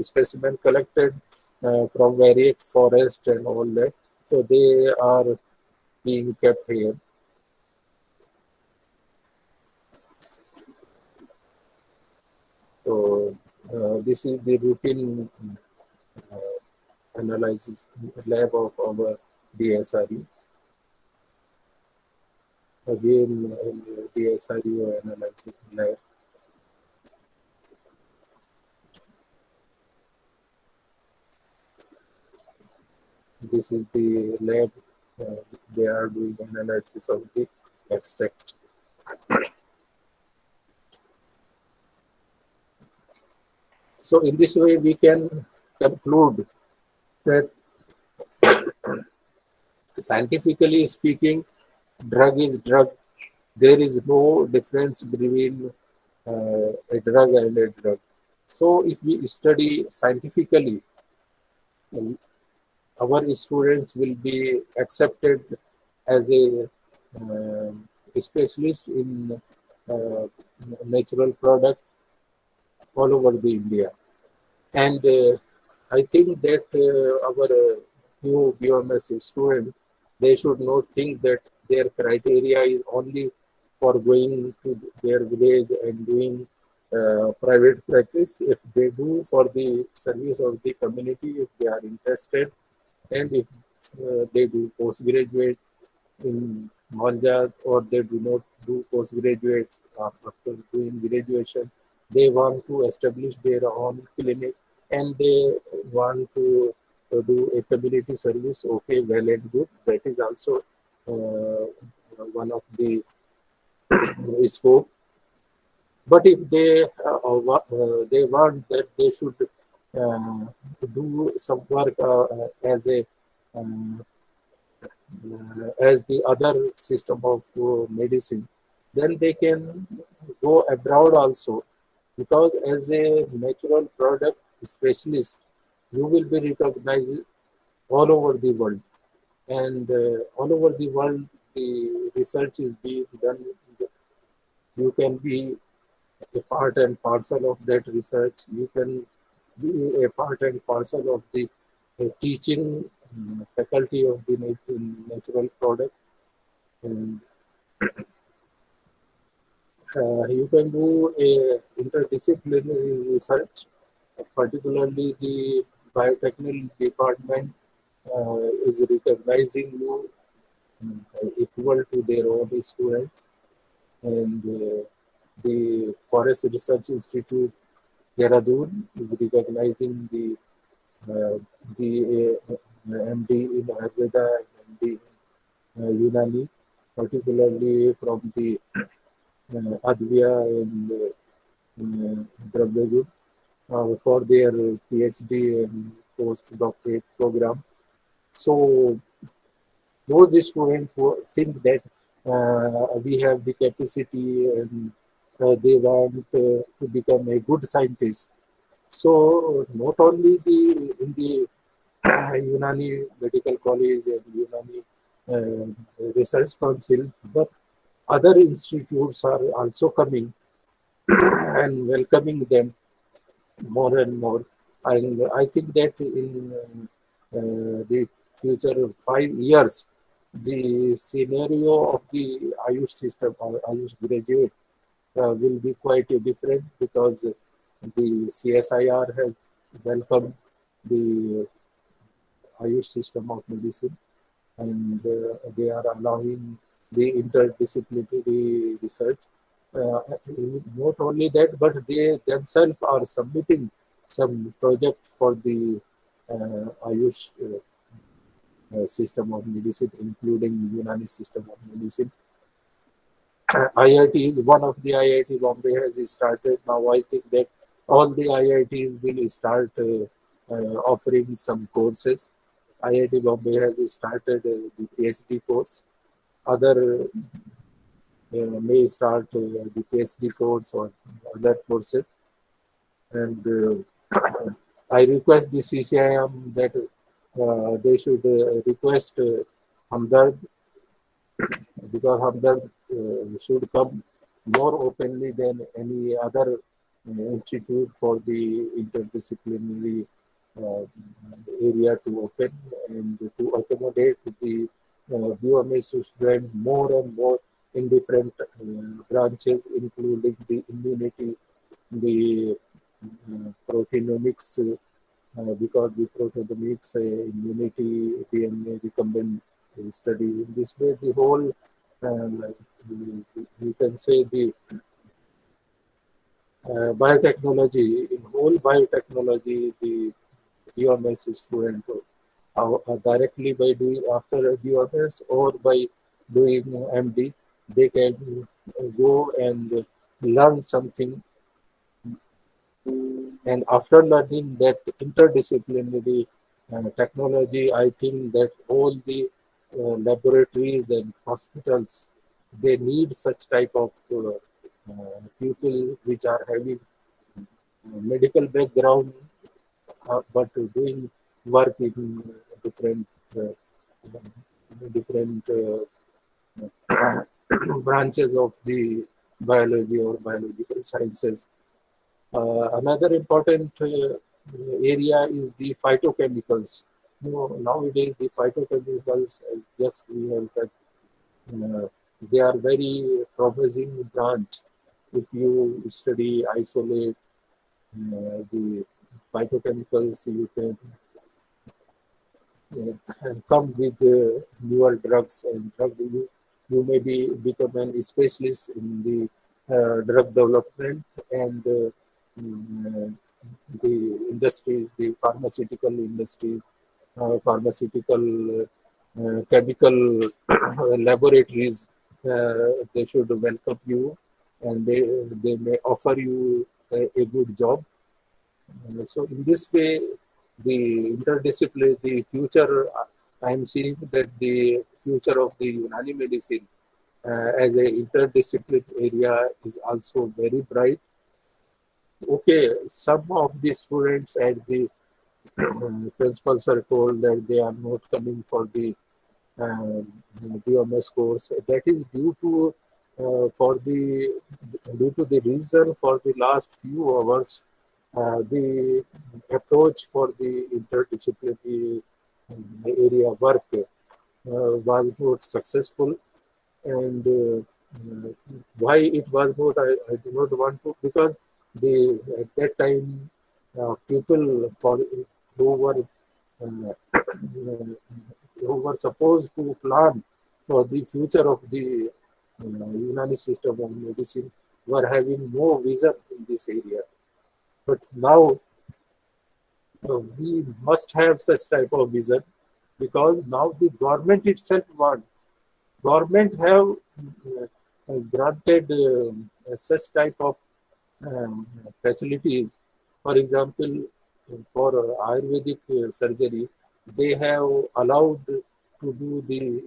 specimen collected from varied forest and all that. So they are being kept here. So this is the routine analysis lab of our DSRE. Again, DSRE analysis lab. This is the lab. They are doing analysis of the extract. So in this way, we can conclude that scientifically speaking, drug is drug. There is no difference between a drug and a drug. So if we study scientifically our students will be accepted as a specialist in uh, natural product all over the India. And I think that our new BMS student, they should not think that their criteria is only for going to their village and doing private practice. If they do for the service of the community, if they are interested, and if they do postgraduate in Malja, or they do not do postgraduate after doing graduation, they want to establish their own clinic and they want to do a community service. Okay, well and good. That is also one of the scope. But if they want that they should do some work as the other system of medicine, then they can go abroad also, because as a natural product specialist, you will be recognized all over the world, and all over the world the research is being done. You can be a part and parcel of that research. You can be a part and parcel of the teaching faculty of the natural product, and you can do a interdisciplinary research, particularly the biotechnical department is recognizing you equal to their own students, and the Forest Research Institute, Dehradun, is recognizing the MD in Ayurveda and MD in Unani, particularly from the Advya and Dravya for their PhD and postdoctorate program. So those students who think that we have the capacity and they want to become a good scientist. So not only in the Unani Medical College and Unani Research Council, but other institutes are also coming and welcoming them more and more. And I think that in the future 5 years, the scenario of the Ayush system or Ayush graduate will be quite different, because the CSIR has welcomed the Ayush system of medicine, and they are allowing the interdisciplinary research. Not only that, but they themselves are submitting some project for the Ayush system of medicine, including Unani system of medicine. IIT is one of the IIT Bombay has started now. I think that all the IITs will start offering some courses. IIT Bombay has started the PhD course. Other may start the PhD course or other courses. And I request the CCIM that they should request Hamdard, because Hamdard should come more openly than any other institute for the interdisciplinary area to open and to accommodate the BMS student more and more in different branches, including the immunity, the proteinomics, because the proteomics, immunity, DNA recombinant study. In this way, the whole, you can say the biotechnology, in whole biotechnology, the BMS student directly by doing after BMS or by doing MD, they can go and learn something. And after learning that interdisciplinary technology, I think that all the laboratories and hospitals, they need such type of people which are having medical background, but doing work in different uh, different branches of the biology or biological sciences. Another important area is the phytochemicals. Nowadays the phytochemicals, just we have they are very promising branch. If you study, isolate the phytochemicals, you can come with newer drugs and you may become an specialist in the drug development and the industry, the pharmaceutical industry, pharmaceutical chemical laboratories, they should welcome you and they may offer you a good job. So in this way, the interdisciplinary, the future, I am seeing that the future of the Unani medicine as an interdisciplinary area is also very bright. Okay, some of the students at the principals are told that they are not coming for the BMS course. That is due to the reason for the last few hours, the approach for the interdisciplinary area work was not successful, and why it was not, I do not want to, because at that time people who were who were supposed to plan for the future of the Unani system of medicine were having no vision in this area. But now we must have such type of vision, because now the government itself wants. Government have granted such type of facilities. For example, for Ayurvedic surgery, they have allowed to do the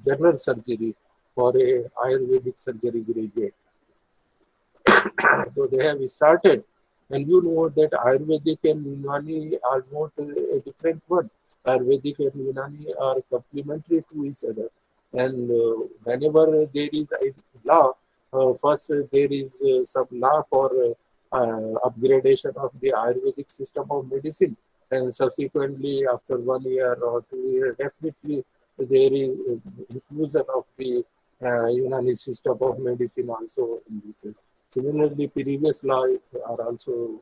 general surgery for a Ayurvedic surgery graduate. So they have started, and you know that Ayurvedic and Unani are not a different one. Ayurvedic and Unani are complementary to each other, and whenever there is a law, first there is some law for upgradation of the Ayurvedic system of medicine, and subsequently after 1 year or 2 years, definitely there is inclusion of the Unani system of medicine also in this. Similarly, previous law are also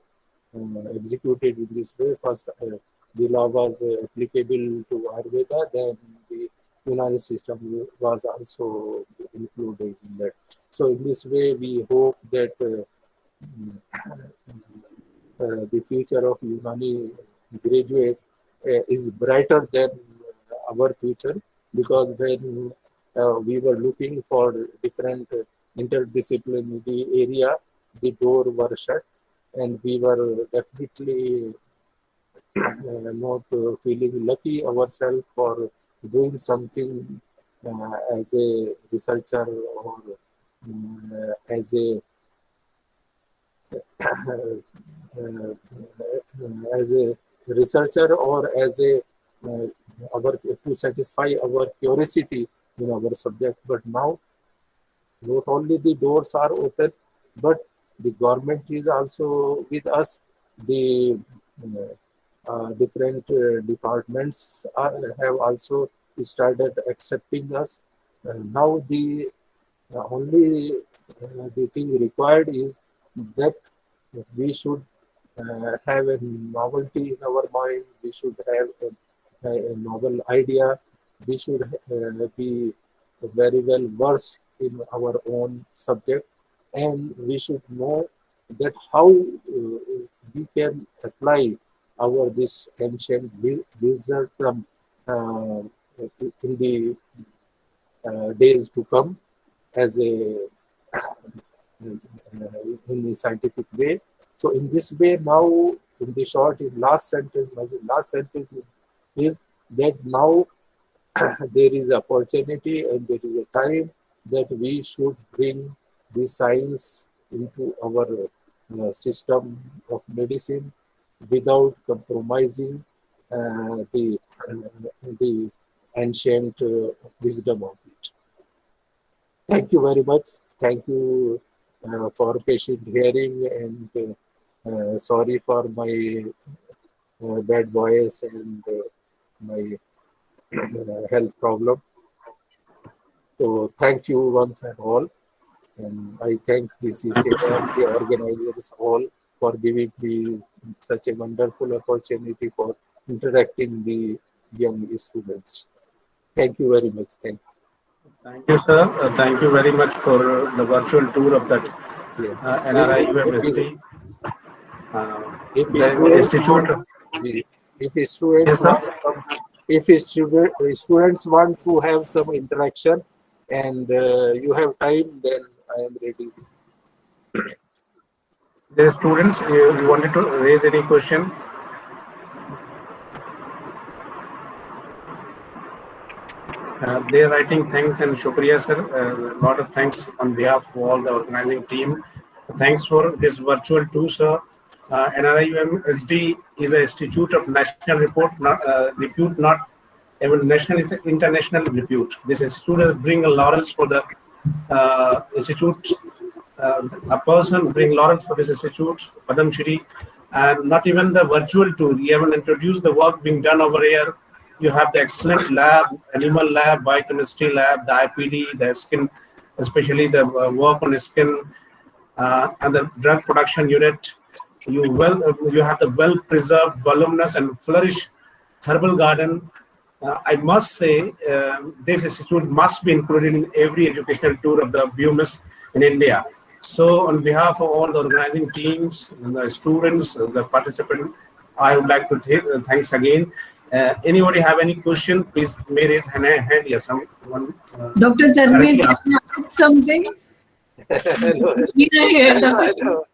executed in this way. First, the law was applicable to Ayurveda, then the Unani system was also included in that. So in this way, we hope that the future of Unani graduate is brighter than our future, because when we were looking for different interdisciplinary area, the door were shut, and we were definitely not feeling lucky ourselves for doing something as a researcher or as a as a researcher or as a our to satisfy our curiosity in our subject. But now not only the doors are open, but the government is also with us. The different departments have also started accepting us. Now the only the thing required is that we should have a novelty in our mind. We should have a novel idea. We should be very well versed in our own subject, and we should know that how we can apply our this ancient wisdom in the days to come as a in a scientific way. So in this way, now in the short, in last sentence is that now there is opportunity and there is a time that we should bring the science into our system of medicine without compromising the ancient wisdom of it. Thank you very much. Thank you for patient hearing, and sorry for my bad voice and my health problem. So thank you once and all, and I thank the CCIM, the organizers all, for giving me such a wonderful opportunity for interacting the young students. Thank you very much. Thank you. Thank you, sir. Thank you very much for the virtual tour of that NRI UMSD. If students want to have some interaction and you have time, then I am ready. The students, you wanted to raise any question? They're writing thanks and shukriya, sir. A lot of thanks on behalf of all the organizing team. Thanks for this virtual tour, sir. NRI UMSD is an institute of national repute, not even national, it's an international repute. This institute has bring laurels for the institute. A person bring laurels for this institute, Padam Shri, and not even the virtual tour. You haven't introduced the work being done over here. You have the excellent lab, animal lab, biochemistry lab, the IPD, the skin, especially the work on the skin, and the drug production unit. You have the well-preserved, voluminous, and flourish herbal garden. I must say, this institute must be included in every educational tour of the BUMS in India. So, on behalf of all the organizing teams, the students, the participants, I would like to thanks again. Anybody have any question? Please, may raise hand. Yes, someone. Dr. Tanvir, can I ask something?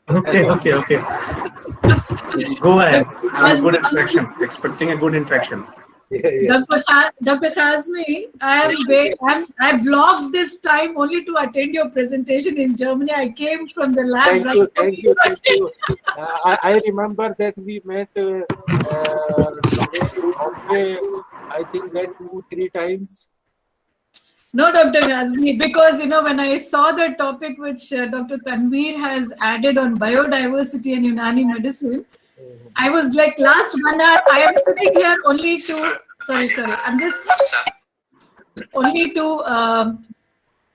Okay. Go ahead. Have a good interaction. Expecting a good interaction. Yeah. Dr. Kazmi, I blocked this time only to attend your presentation in Germany. I came from the lab. Thank you. I remember that we met I think that 2-3 times. No, Dr. Kazmi, because when I saw the topic which Dr. Tanvir has added on biodiversity and Unani medicine, I was like, last 1 hour, I am sitting here only to, I'm just only to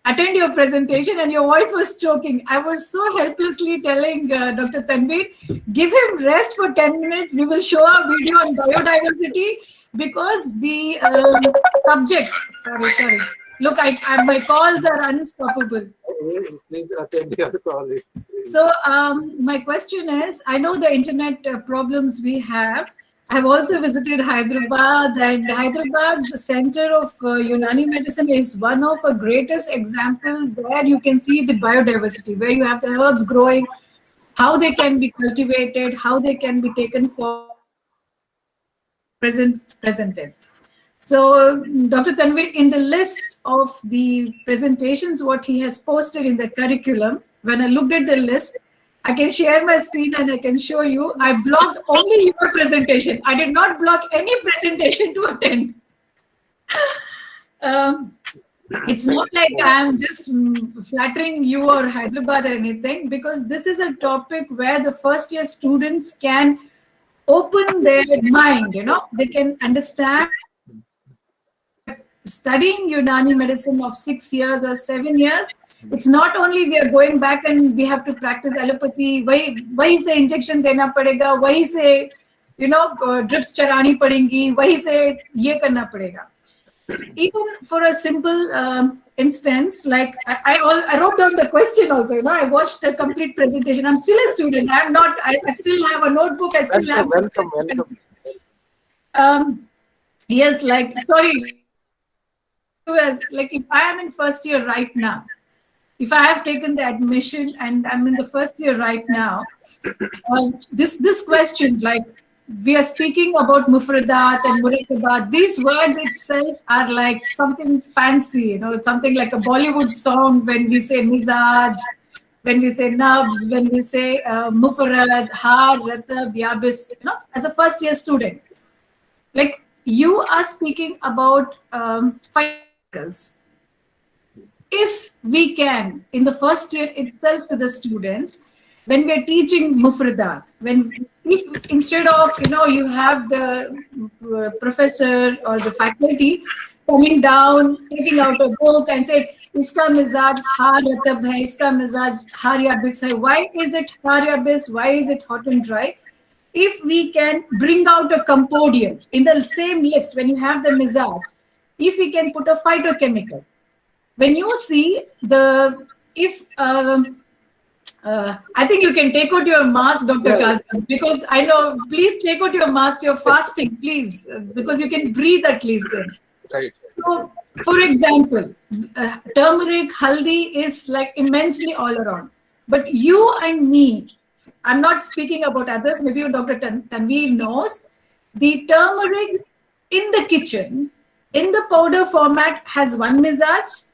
attend your presentation, and your voice was choking. I was so helplessly telling Dr. Tanvir, give him rest for 10 minutes. We will show a video on biodiversity, because the subject, sorry. Look, my calls are unstoppable. Please attend your call. So my question is, I know the internet problems we have. I've also visited Hyderabad, and Hyderabad, the center of Unani medicine, is one of the greatest examples where you can see the biodiversity, where you have the herbs growing, how they can be cultivated, how they can be taken for presented. So Dr. Tanvir, in the list of the presentations, what he has posted in the curriculum, when I looked at the list, I can share my screen and I can show you, I blocked only your presentation. I did not block any presentation to attend. It's not like I'm just flattering you or Hyderabad or anything, because this is a topic where the first year students can open their mind, they can understand. Studying Unani medicine of 6 years or 7 years, it's not only we are going back and we have to practice allopathy, wahi se injection dena padega, wahi se, drips charani padengi, wahi se ye karna padega. Even for a simple instance, like I wrote down the question also, I watched the complete presentation. I'm still a student. I still have a notebook. I still have. Welcome. Yes, sorry. Like if I am in first year right now, if I have taken the admission and I'm in the first year right now, this question, like we are speaking about mufradat and murakabat, these words itself are like something fancy, something like a Bollywood song when we say mizaj, when we say nabs, when we say mufarad, har, ratab, yabis, as a first year student. like you are speaking about phytoceuticals. If we can, in the first year itself to the students, when we are teaching mufradat, if instead of, you have the professor or the faculty coming down, taking out a book and say, iska mizaj har ratab hai, iska mizaj har yabis hai. Why is it har yabis? Why is it hot and dry? If we can bring out a compendium in the same list, when you have the mizaj, if we can put a phytochemical, when you see I think you can take out your mask, Dr. Kazim, because I know, please take out your mask, you're fasting, please, because you can breathe at least. Right. So, for example, turmeric, haldi is like immensely all around. But you and me, I'm not speaking about others, maybe Dr. Tanveer knows, the turmeric in the kitchen, in the powder format has one mizaj,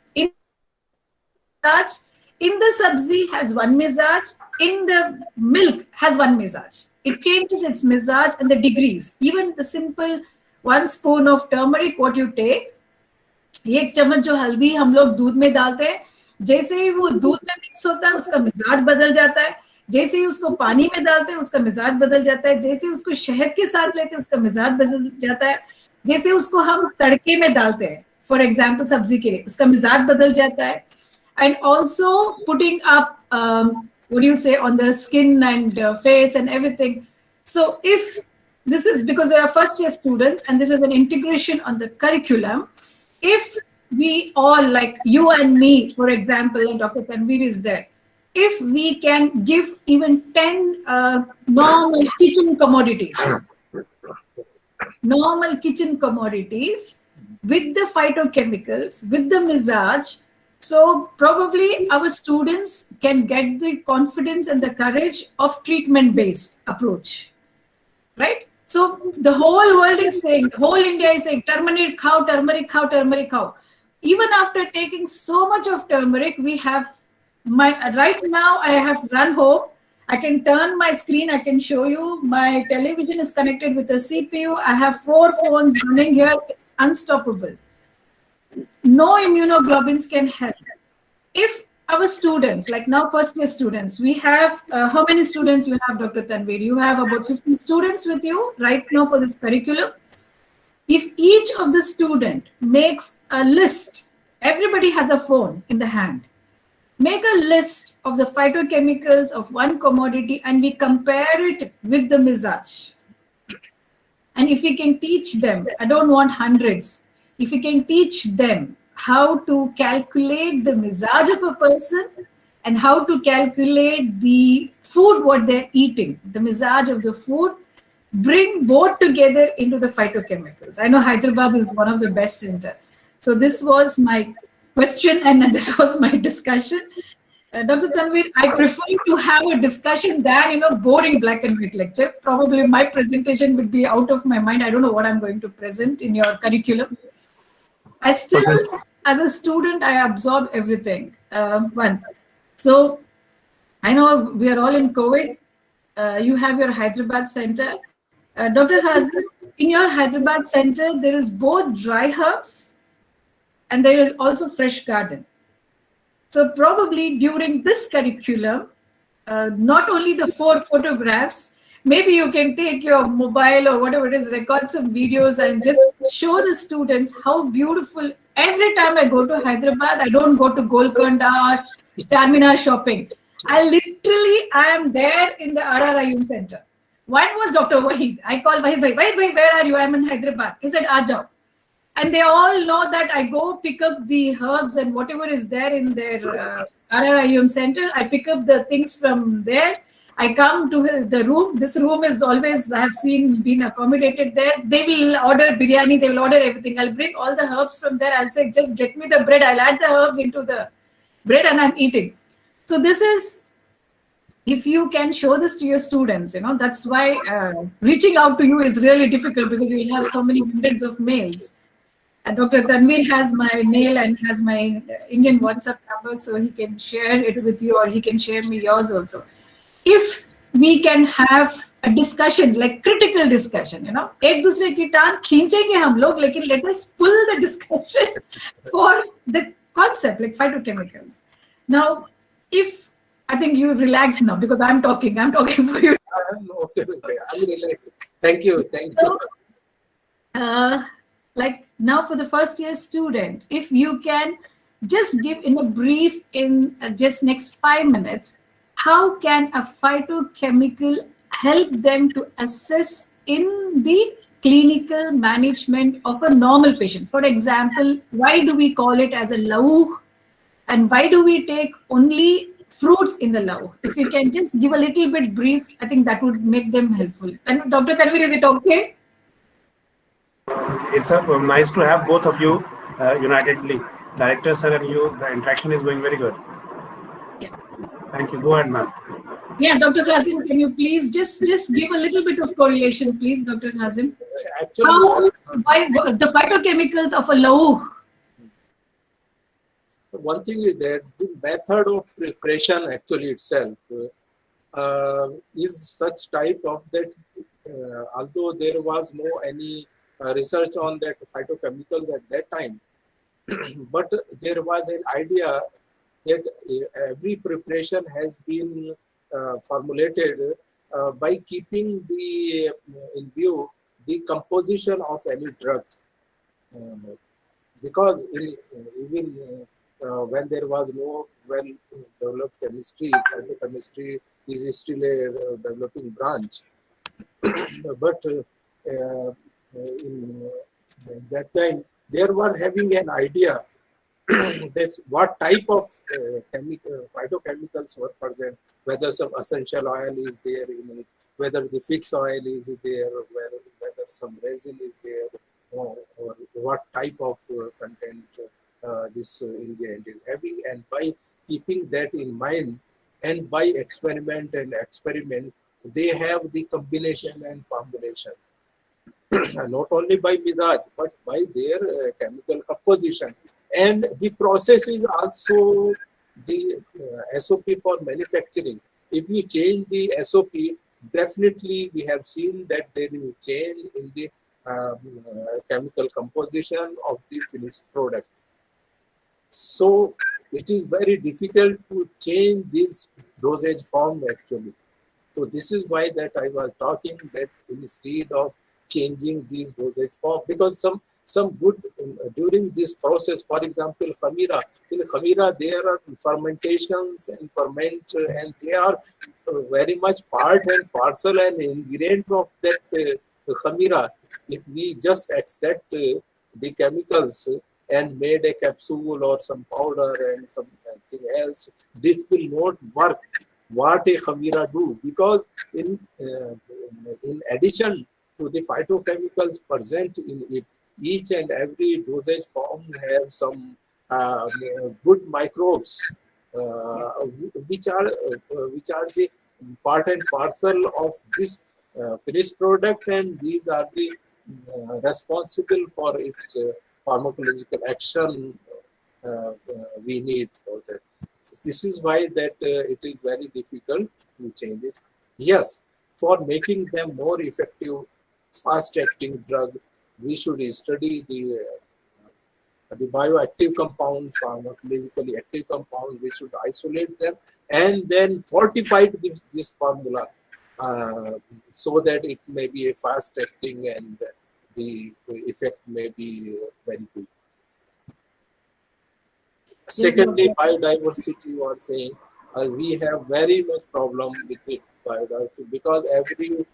in the sabzi has one mizaj, in the milk has one mizaj. It changes its mizaj and the degrees. Even the simple 1 spoon of turmeric, what you take, एक चम्मच जो हल्दी हम लोग दूध में डालते हैं, जैसे ही वो दूध में मिक्स होता है उसका मिजाज बदल जाता है, जैसे ही उसको पानी में डालते हैं उसका मिजाज बदल जाता है, जैसे उसको शहद के साथ लेते हैं उसका मिजाज बदल जाता है, जैसे उसको हम तड़के में डालते हैं, फॉर एग्जाम्पल सब्जी के लिए, उसका मिजाज बदल जाता है. And also putting up, what do you say, on the skin and face and everything. So if this is because there are first year students and this is an integration on the curriculum, if we all, like you and me, for example, and Dr. Tanveer is there, if we can give even 10 normal kitchen commodities with the phytochemicals, with the mizaj, so probably our students can get the confidence and the courage of treatment-based approach, right? So the whole world is saying, the whole India is saying, turmeric khao, turmeric khao, turmeric khao. Even after taking so much of turmeric, we have right now I have run home. I can turn my screen, I can show you. My television is connected with a CPU. I have 4 phones running here. It's unstoppable. No immunoglobulins can help. If our students, like now first year students, we have, how many students you have, Dr. Tanveer? You have about 50 students with you right now for this curriculum. If each of the student makes a list, everybody has a phone in the hand, make a list of the phytochemicals of one commodity and we compare it with the mizaj. And if we can teach them, I don't want hundreds, if we can teach them how to calculate the mizaj of a person and how to calculate the food, what they're eating, the mizaj of the food, bring both together into the phytochemicals. I know Hyderabad is one of the best centers. So this was my question and this was my discussion. Dr. Tanveer, I prefer to have a discussion than, boring black and white lecture. Probably my presentation would be out of my mind. I don't know what I'm going to present in your curriculum. I still, as a student, I absorb everything. So I know we are all in COVID. You have your Hyderabad center. Dr. Hazim, in your Hyderabad center, there is both dry herbs and there is also fresh garden. So probably during this curriculum, not only the 4 photographs, maybe you can take your mobile or whatever it is, record some videos and just show the students how beautiful. Every time I go to Hyderabad, I don't go to Golconda, Charminar shopping. I am there in the RRIU center. One was Dr. Wahid. I called Wahid, where are you? I'm in Hyderabad. He said, Ajao. And they all know that I go pick up the herbs and whatever is there in their RRIU center. I pick up the things from there. I come to the room. This room is always, I have seen, been accommodated there. They will order biryani. They will order everything. I'll bring all the herbs from there. I'll say, just get me the bread. I'll add the herbs into the bread and I'm eating. So this is, if you can show this to your students, that's why reaching out to you is really difficult because you will have so many hundreds of mails. Dr. Tanveer has my mail and has my Indian WhatsApp number, so he can share it with you or he can share me yours also. If we can have a discussion, like critical discussion, you know. एक दूसरे की टांग खींचेंगे हम लोग, लेकिन let us pull the discussion for the concept, like phytochemicals. Now, if I think you relax now because I'm talking for you. Okay, I'm relaxed. Thank you. So, like now for the first year student, if you can just give in a brief in just next 5 minutes, how can a phytochemical help them to assess in the clinical management of a normal patient? For example, why do we call it as a lauch, and why do we take only fruits in the lauch? If you can just give a little bit brief, I think that would make them helpful. And Dr. Tanvir, is it okay? It's nice to have both of you unitedly. Director sir and you, the interaction is going very good. Yeah. Thank you. Go ahead, ma'am. Yeah, Dr. Kazim, can you please just give a little bit of correlation, please, Dr. Kazim? Actually, Why the phytochemicals of a lauch? one thing is that the method of preparation actually itself is such type of that although there was no any research on that phytochemicals at that time, but there was an idea that every preparation has been formulated by keeping the in view the composition of any drugs, because even when there was no well-developed chemistry, phytochemistry is still a developing branch. But in that time, they were having an idea that's what type of phytochemicals were present, whether some essential oil is there in it, whether the fixed oil is there, whether some resin is there, or what type of content this ingredient is having. And by keeping that in mind, and by experiment, they have the combination and formulation. Not only by Mizaj, but by their chemical composition. And the process is also the SOP for manufacturing. If you change the SOP, definitely we have seen that there is change in the chemical composition of the finished product. So it is very difficult to change this dosage form actually. So this is why that I was talking that instead of changing these dosage form, because some good during this process, for example, khamira. In khamira, there are fermentations and ferment, and they are very much part and parcel and ingredient of that khamira. If we just extract the chemicals and made a capsule or some powder and something else, this will not work. What a khamira do, because in addition to the phytochemicals present in it, each and every dosage form have some good microbes, which are the part and parcel of this finished product, and these are the responsible for its pharmacological action we need for that. This is why that it is very difficult to change it. Yes, for making them more effective, fast-acting drug, we should study the bioactive compounds, pharmacologically active compounds. We should isolate them and then fortify this formula so that it may be a fast-acting and the effect may be very good. Secondly, biodiversity, you are saying, we have very much problem with it, biodiversity, because every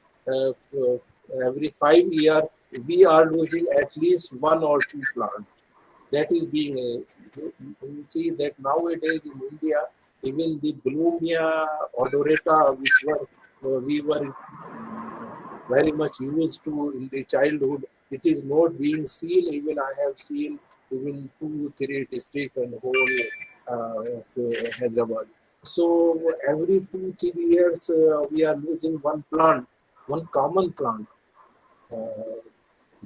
5 years we are losing at least 1 or 2 plants. That is being, you see that nowadays in India, even the Blumia odorata, which we were very much used to in the childhood, it is not being seen. Even I have seen even 2-3 districts and whole of Hyderabad. So every 2-3 years we are losing 1 plant, 1 common plant,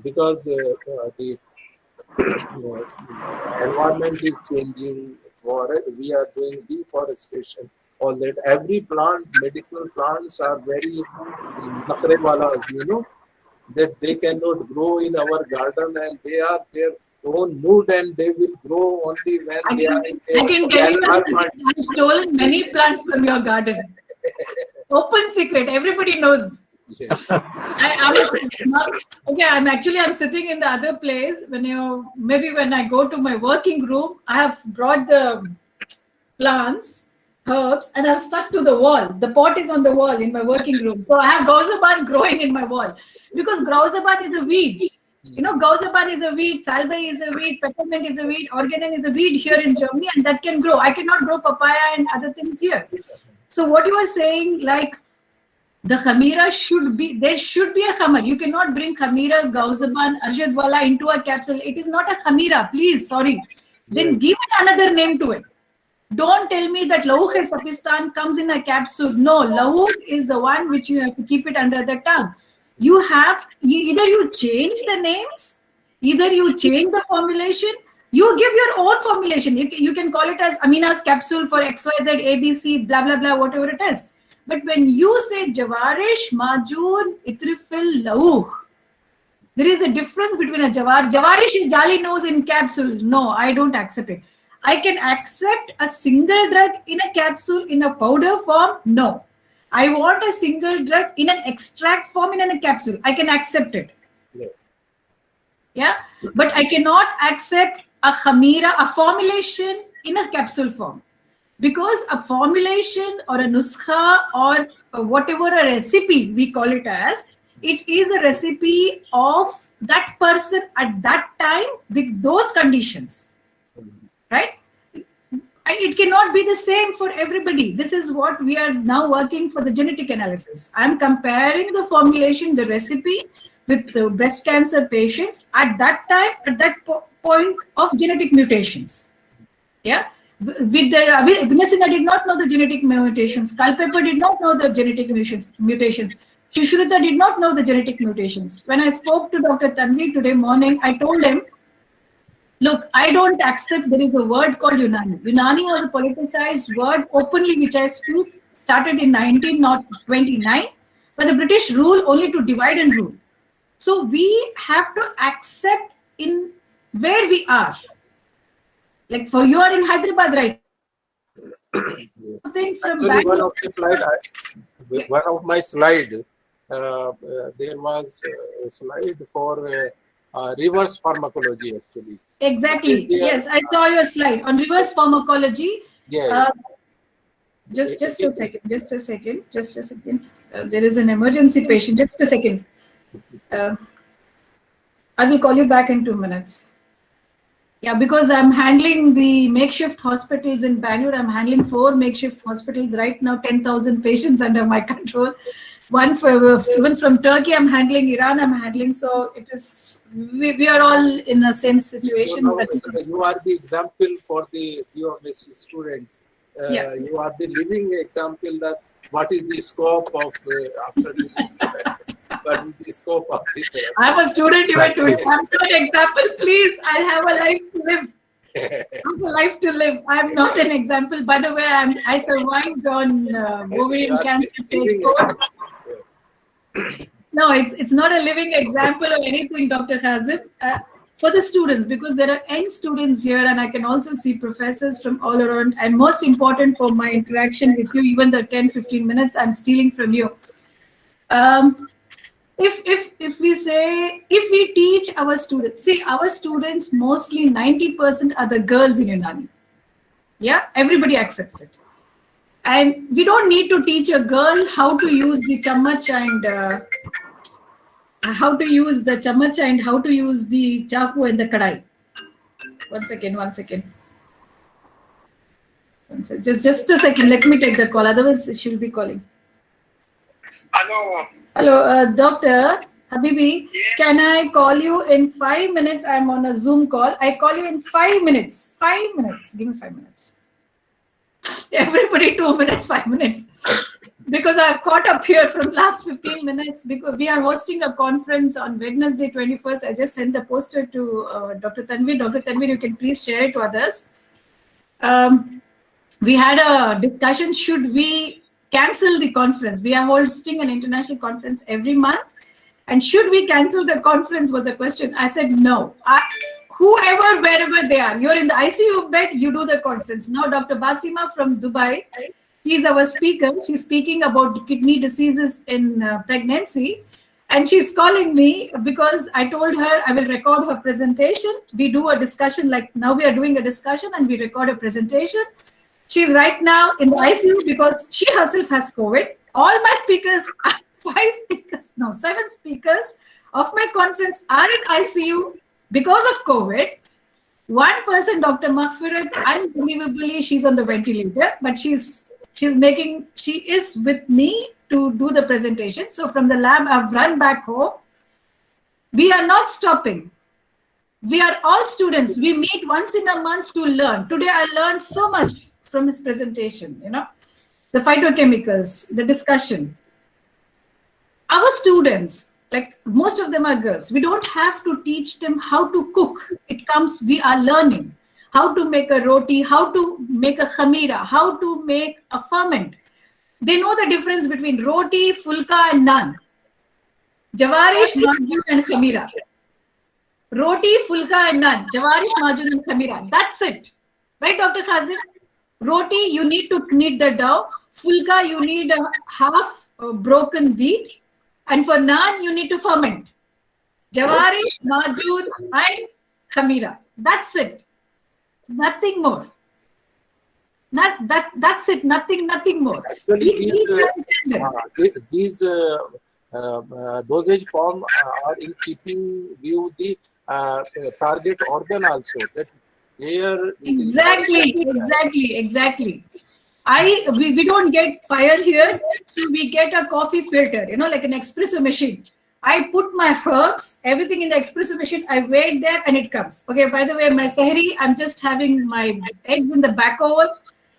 because the environment is changing. We are doing deforestation, all that. Every plant, medical plants are very nakhrewalas, you know, that they cannot grow in our garden, and they are their own mood, and they will grow only when they are in their I can tell you, environment. I've stolen many plants from your garden. Open secret, everybody knows. Yes. I'm sitting in the other place. Maybe when I go to my working room, I have brought the plants, herbs, and I've stuck to the wall. The pot is on the wall in my working room. So I have Gauzaban growing in my wall, because Gauzaban is a weed. You know, Gauzaban is a weed, Salbei is a weed, peppermint is a weed, organon is a weed here in Germany, and that can grow. I cannot grow papaya and other things here. So what you are saying, like, the Khamira there should be a Khamar. You cannot bring Khamira, Gauzaban, Arshadwala into a capsule. It is not a Khamira, please, sorry. Then give it another name to it. Don't tell me that Laukh-e-Sapistan comes in a capsule. No, Laukh is the one which you have to keep it under the tongue. Either you change the names, either you change the formulation, you give your own formulation. You can call it as Amina's capsule for XYZ, ABC, blah, blah, blah, whatever it is. But when you say Jawarish, Majun, Itrifil, Laukh, there is a difference between a Jawarish is Jali nose in capsule. No, I don't accept it. I can accept a single drug in a capsule in a powder form. No. I want a single drug in an extract form in a capsule. I can accept it. Yeah. But I cannot accept a Khamira, a formulation in a capsule form. Because a formulation or a nuskha or whatever a recipe we call it as, it is a recipe of that person at that time with those conditions, right? It cannot be the same for everybody. This is what we are now working for the genetic analysis. I'm comparing the formulation, the recipe with the breast cancer patients at that time, at that point of genetic mutations. Yeah. Vinasina did not know the genetic mutations. Culpeper did not know the genetic mutations. Shushruta did not know the genetic mutations. When I spoke to Dr. Tanvi today morning, I told him, look, I don't accept there is a word called Unani. Unani was a politicized word openly, which I speak, started in 1929, but the British rule only to divide and rule. So we have to accept in where we are. Like for you are in Hyderabad, right? Actually, one of my slide, there was a slide for reverse pharmacology, actually. Exactly. Yes, I saw your slide on reverse pharmacology. Yeah. Just a second. There is an emergency patient. Just a second. I will call you back in 2 minutes. Yeah, because I'm handling the makeshift hospitals in Bangalore. I'm handling 4 makeshift hospitals right now, 10,000 patients under my control. One even from Turkey, I'm handling Iran, I'm handling. So it is, we are all in the same situation. So you are the example for the UMS students. Yeah. You are the living example that what is the scope of after what is the scope of the therapy? I'm a student, you are doing. I'm not an example, please. I have a life to live. I have a life to live. I'm not an example. By the way, I survived on ovarian cancer stage 4. No, it's not a living example or anything, Dr. Hazim. For the students, because there are young students here, and I can also see professors from all around. And most important for my interaction with you, even the 10-15 minutes I'm stealing from you. If we teach our students, see, our students, mostly 90% are the girls in Unani. Yeah, everybody accepts it. And we don't need to teach a girl how to use the chammach and how to use the chaku and the kadai. One second. Just a second. Let me take the call. Otherwise, she will be calling. Hello, Doctor Habibi. Can I call you in 5 minutes? I'm on a Zoom call. I call you in 5 minutes. 5 minutes. Give me 5 minutes. Everybody 2 minutes, 5 minutes. Because I've caught up here from last 15 minutes because we are hosting a conference on Wednesday 21st. I just sent the poster to Dr. Tanvi. Dr. Tanvi, you can please share it to others. we had a discussion, should we cancel the conference? We are hosting an international conference every month, and should we cancel the conference was a question. I said no. Whoever, wherever they are, you're in the ICU bed, you do the conference. Now Dr. Basima from Dubai, she's our speaker. She's speaking about kidney diseases in pregnancy. And she's calling me because I told her I will record her presentation. We do a discussion, like now we are doing a discussion and we record a presentation. She's right now in the ICU because she herself has COVID. All my speakers, 7 speakers of my conference are in ICU because of COVID. One person, Dr. Maghfirat, unbelievably, she's on the ventilator, but she is with me to do the presentation. So from the lab, I've run back home. We are not stopping. We are all students. We meet once in a month to learn. Today, I learned so much from his presentation, the phytochemicals, the discussion. Our students, like most of them are girls, we don't have to teach them how to cook. We are learning how to make a roti, how to make a khamira, how to make a ferment. They know the difference between roti, fulka, and naan. Jawarish, majun, and khamira. Roti, fulka, and naan. Jawarish, majun, and khamira. That's it. Right, Dr. Kazim? Roti, you need to knead the dough. Fulka, you need a half broken wheat. And for naan, you need to ferment. Jawarish, majun, and khamira. That's it. Nothing more. That's it. Nothing more. Actually, these dosage form are in keeping with the target organ also. That Exactly. We don't get fire here, so we get a coffee filter, like an espresso machine. I put my herbs, everything in the espresso machine, I wait there and it comes. Okay, by the way, my sehri, I'm just having my eggs in the back oven.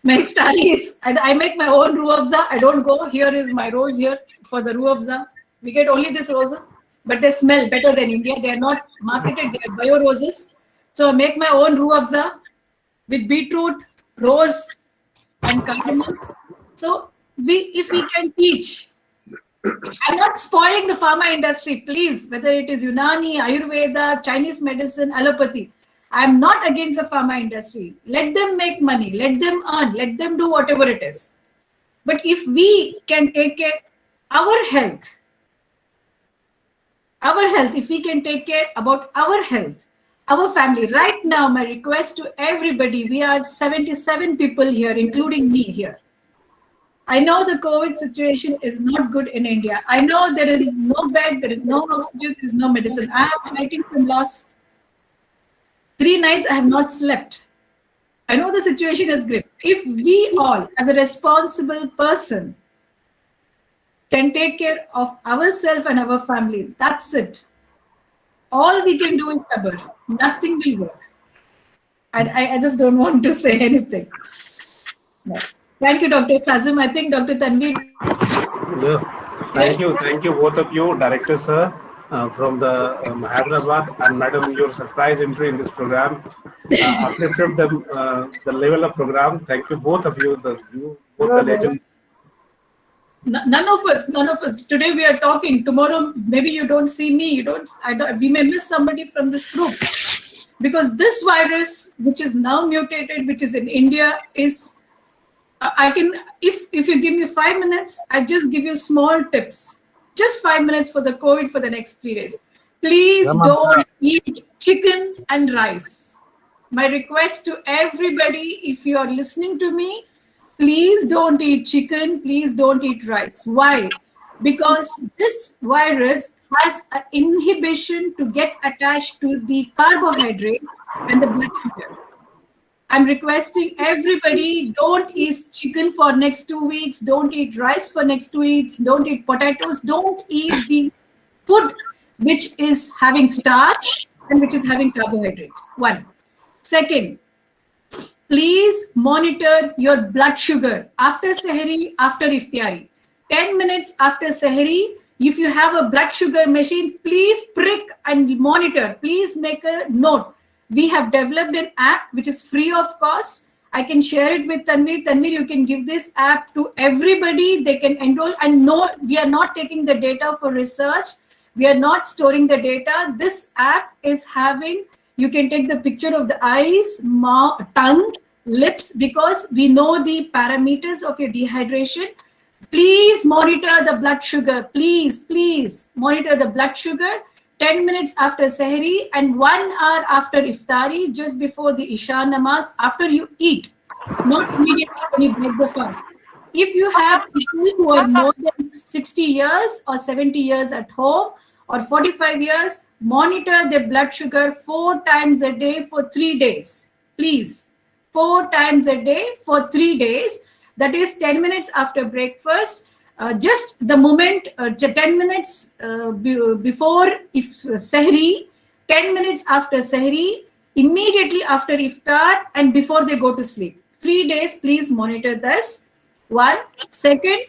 My iftari is, and I make my own ruah afza. I don't go, here is my rose here for the ruah afza. We get only these roses, but they smell better than India. They are not marketed, they are bio roses. So I make my own ruah afza with beetroot, rose, and cardamom. So if we can teach, I'm not spoiling the pharma industry, please, whether it is Unani, Ayurveda, Chinese medicine, allopathy. I'm not against the pharma industry. Let them make money, let them earn, let them do whatever it is. But if we can take care our health, if we can take care about our health, our family. Right now, my request to everybody, we are 77 people here, including me here. I know the COVID situation is not good in India. I know there is no bed, there is no oxygen, there is no medicine. I am fighting from last 3 nights, I have not slept. I know the situation is grim. If we all, as a responsible person, can take care of ourselves and our family, that's it. All we can do is sabr. Nothing will work. I just don't want to say anything. No. Thank you, Dr. Kazim. I think Dr. Tanveer. Yeah. Thank you, both of you, Director Sir, from the Hyderabad, and Madam, your surprise entry in this program uplifted the level of program. Thank you, both of you, both the legends. None of us. Today we are talking. Tomorrow, maybe you don't see me. We may miss somebody from this group, because this virus, which is now mutated, which is in India, is. If you give me 5 minutes, I just give you small tips. Just 5 minutes for the COVID for the next 3 days. Please don't eat chicken and rice. My request to everybody, if you are listening to me, please don't eat chicken, please don't eat rice. Why? Because this virus has an inhibition to get attached to the carbohydrate and the blood sugar. I'm requesting everybody, don't eat chicken for next 2 weeks, don't eat rice for next 2 weeks, don't eat potatoes, don't eat the food which is having starch and which is having carbohydrates. 1. Second, please monitor your blood sugar after Sehri, after Iftiari. 10 minutes after Sehri, if you have a blood sugar machine, please prick and monitor. Please make a note. We have developed an app which is free of cost. I can share it with Tanveer. Tanveer, you can give this app to everybody. They can enroll. And no, we are not taking the data for research. We are not storing the data. This app is having, you can take the picture of the eyes, mouth, tongue, lips, because we know the parameters of your dehydration. Please monitor the blood sugar. Please, please monitor the blood sugar 10 minutes after Sahri and 1 hour after Iftari, just before the Isha Namaz, after you eat, not immediately when you break the fast. If you have people who are more than 60 years or 70 years at home or 45 years, monitor their blood sugar 4 times a day for 3 days. Please, 4 times a day for 3 days. That is 10 minutes after breakfast. Just the moment, 10 minutes before Sahri, 10 minutes after Sahri, immediately after Iftar, and before they go to sleep. 3 days, please monitor this. 1. Second,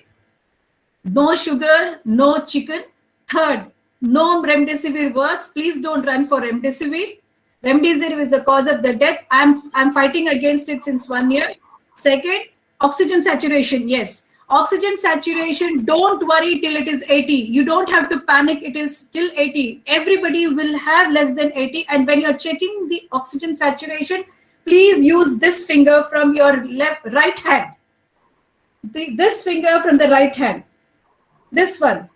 no sugar, no chicken. Third, no remdesivir works. Please don't run for remdesivir. Remdesivir is the cause of the death. I'm fighting against it since 1 year. Second, oxygen saturation. Yes. Oxygen saturation, don't worry till it is 80. You don't have to panic, it is still 80. Everybody will have less than 80. And when you're checking the oxygen saturation, please use this finger from your right hand. This finger from the right hand. This one.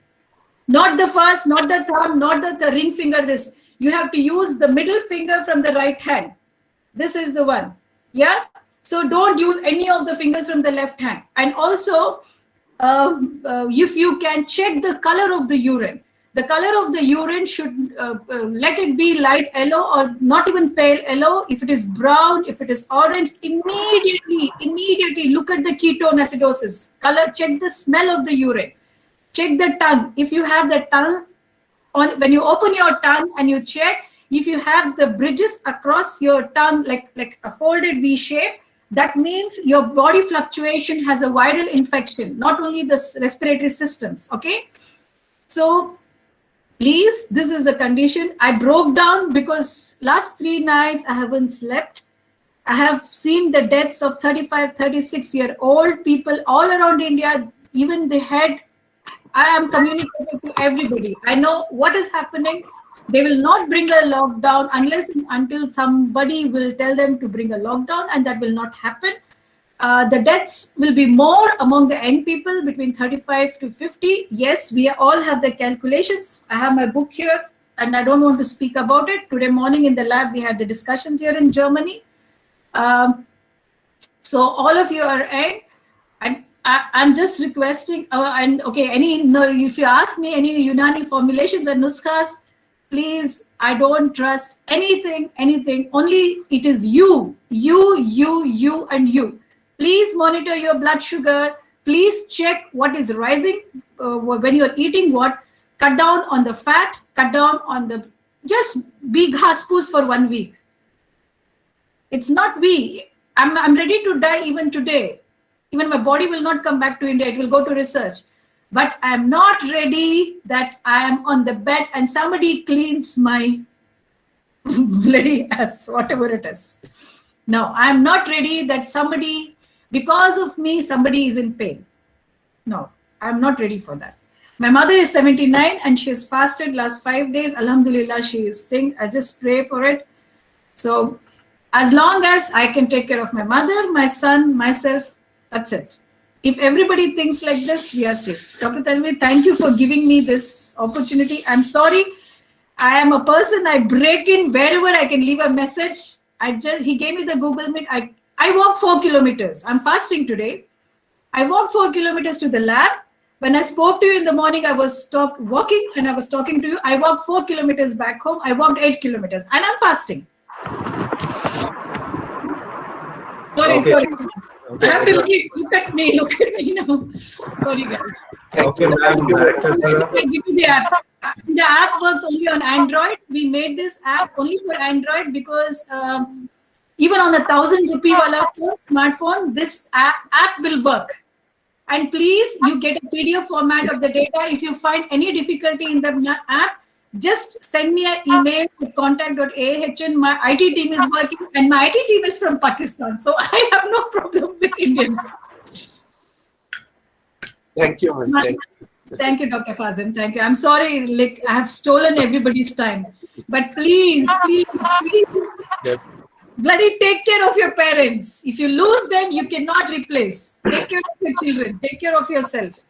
Not the first, not the thumb, not the ring finger, this. You have to use the middle finger from the right hand. This is the one. Yeah? So don't use any of the fingers from the left hand. And also, if you can check the color of the urine. The color of the urine should let it be light yellow or not even pale yellow. If it is brown, if it is orange, immediately look at the ketone acidosis. Color, check the smell of the urine. Check the tongue. If you have the tongue, when you open your tongue and you check, if you have the bridges across your tongue like a folded V shape, that means your body fluctuation has a viral infection, not only the respiratory systems, okay? So please, this is a condition. I broke down because last 3 nights I haven't slept. I have seen the deaths of 35, 36-year-old people all around India, even the head. I am communicating to everybody. I know what is happening. They will not bring a lockdown until somebody will tell them to bring a lockdown, and that will not happen. The deaths will be more among the young people between 35 to 50. Yes, we all have the calculations. I have my book here, and I don't want to speak about it. Today morning in the lab, we had the discussions here in Germany. So all of you are young, and I'm just requesting, and okay, if you ask me any Unani formulations and nuskhas, please, I don't trust anything. Only it is you, and you. Please monitor your blood sugar. Please check what is rising when you're eating what. Cut down on the fat. Cut down on the, just be ghaspoos for 1 week. It's not we. I'm ready to die even today. Even my body will not come back to India. It will go to research. But I'm not ready that I am on the bed and somebody cleans my bloody ass, whatever it is. No, I'm not ready that somebody, because of me, somebody is in pain. No, I'm not ready for that. My mother is 79 and she has fasted last 5 days. Alhamdulillah, she is staying. I just pray for it. So as long as I can take care of my mother, my son, myself, that's it. If everybody thinks like this, we are safe. Dr. Tanveer, thank you for giving me this opportunity. I'm sorry. I am a person, I break in wherever I can leave a message. He gave me the Google Meet. I walked 4 kilometers. I'm fasting today. I walked 4 kilometers to the lab. When I spoke to you in the morning, I was walking and I was talking to you. I walked 4 kilometers back home. I walked 8 kilometers and I'm fasting. Sorry. Okay. I have to look at me now. Sorry, guys. Okay, ma'am. The app. The app works only on Android. We made this app only for Android because even on 1,000 rupee wala smartphone, this app will work. And please, you get a PDF format of the data. If you find any difficulty in the app, just send me an email to contact.ahn. My IT team is working, and my IT team is from Pakistan, so I have no problem with Indians. Thank you, man. Thank you. Thank you, Dr. Fazim. Thank you. I'm sorry, like I have stolen everybody's time, but please, Yep. bloody take care of your parents. If you lose them, you cannot replace. Take care of your children. Take care of yourself.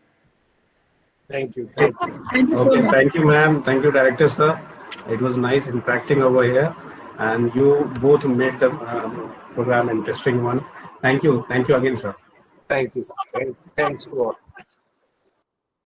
Thank you. Thank you. Thank you so Okay, much. thank you, ma'am. Thank you, director, sir. It was nice interacting over here, and you both made the program interesting one. Thank you. Thank you again, sir. Thank you. Thanks to all.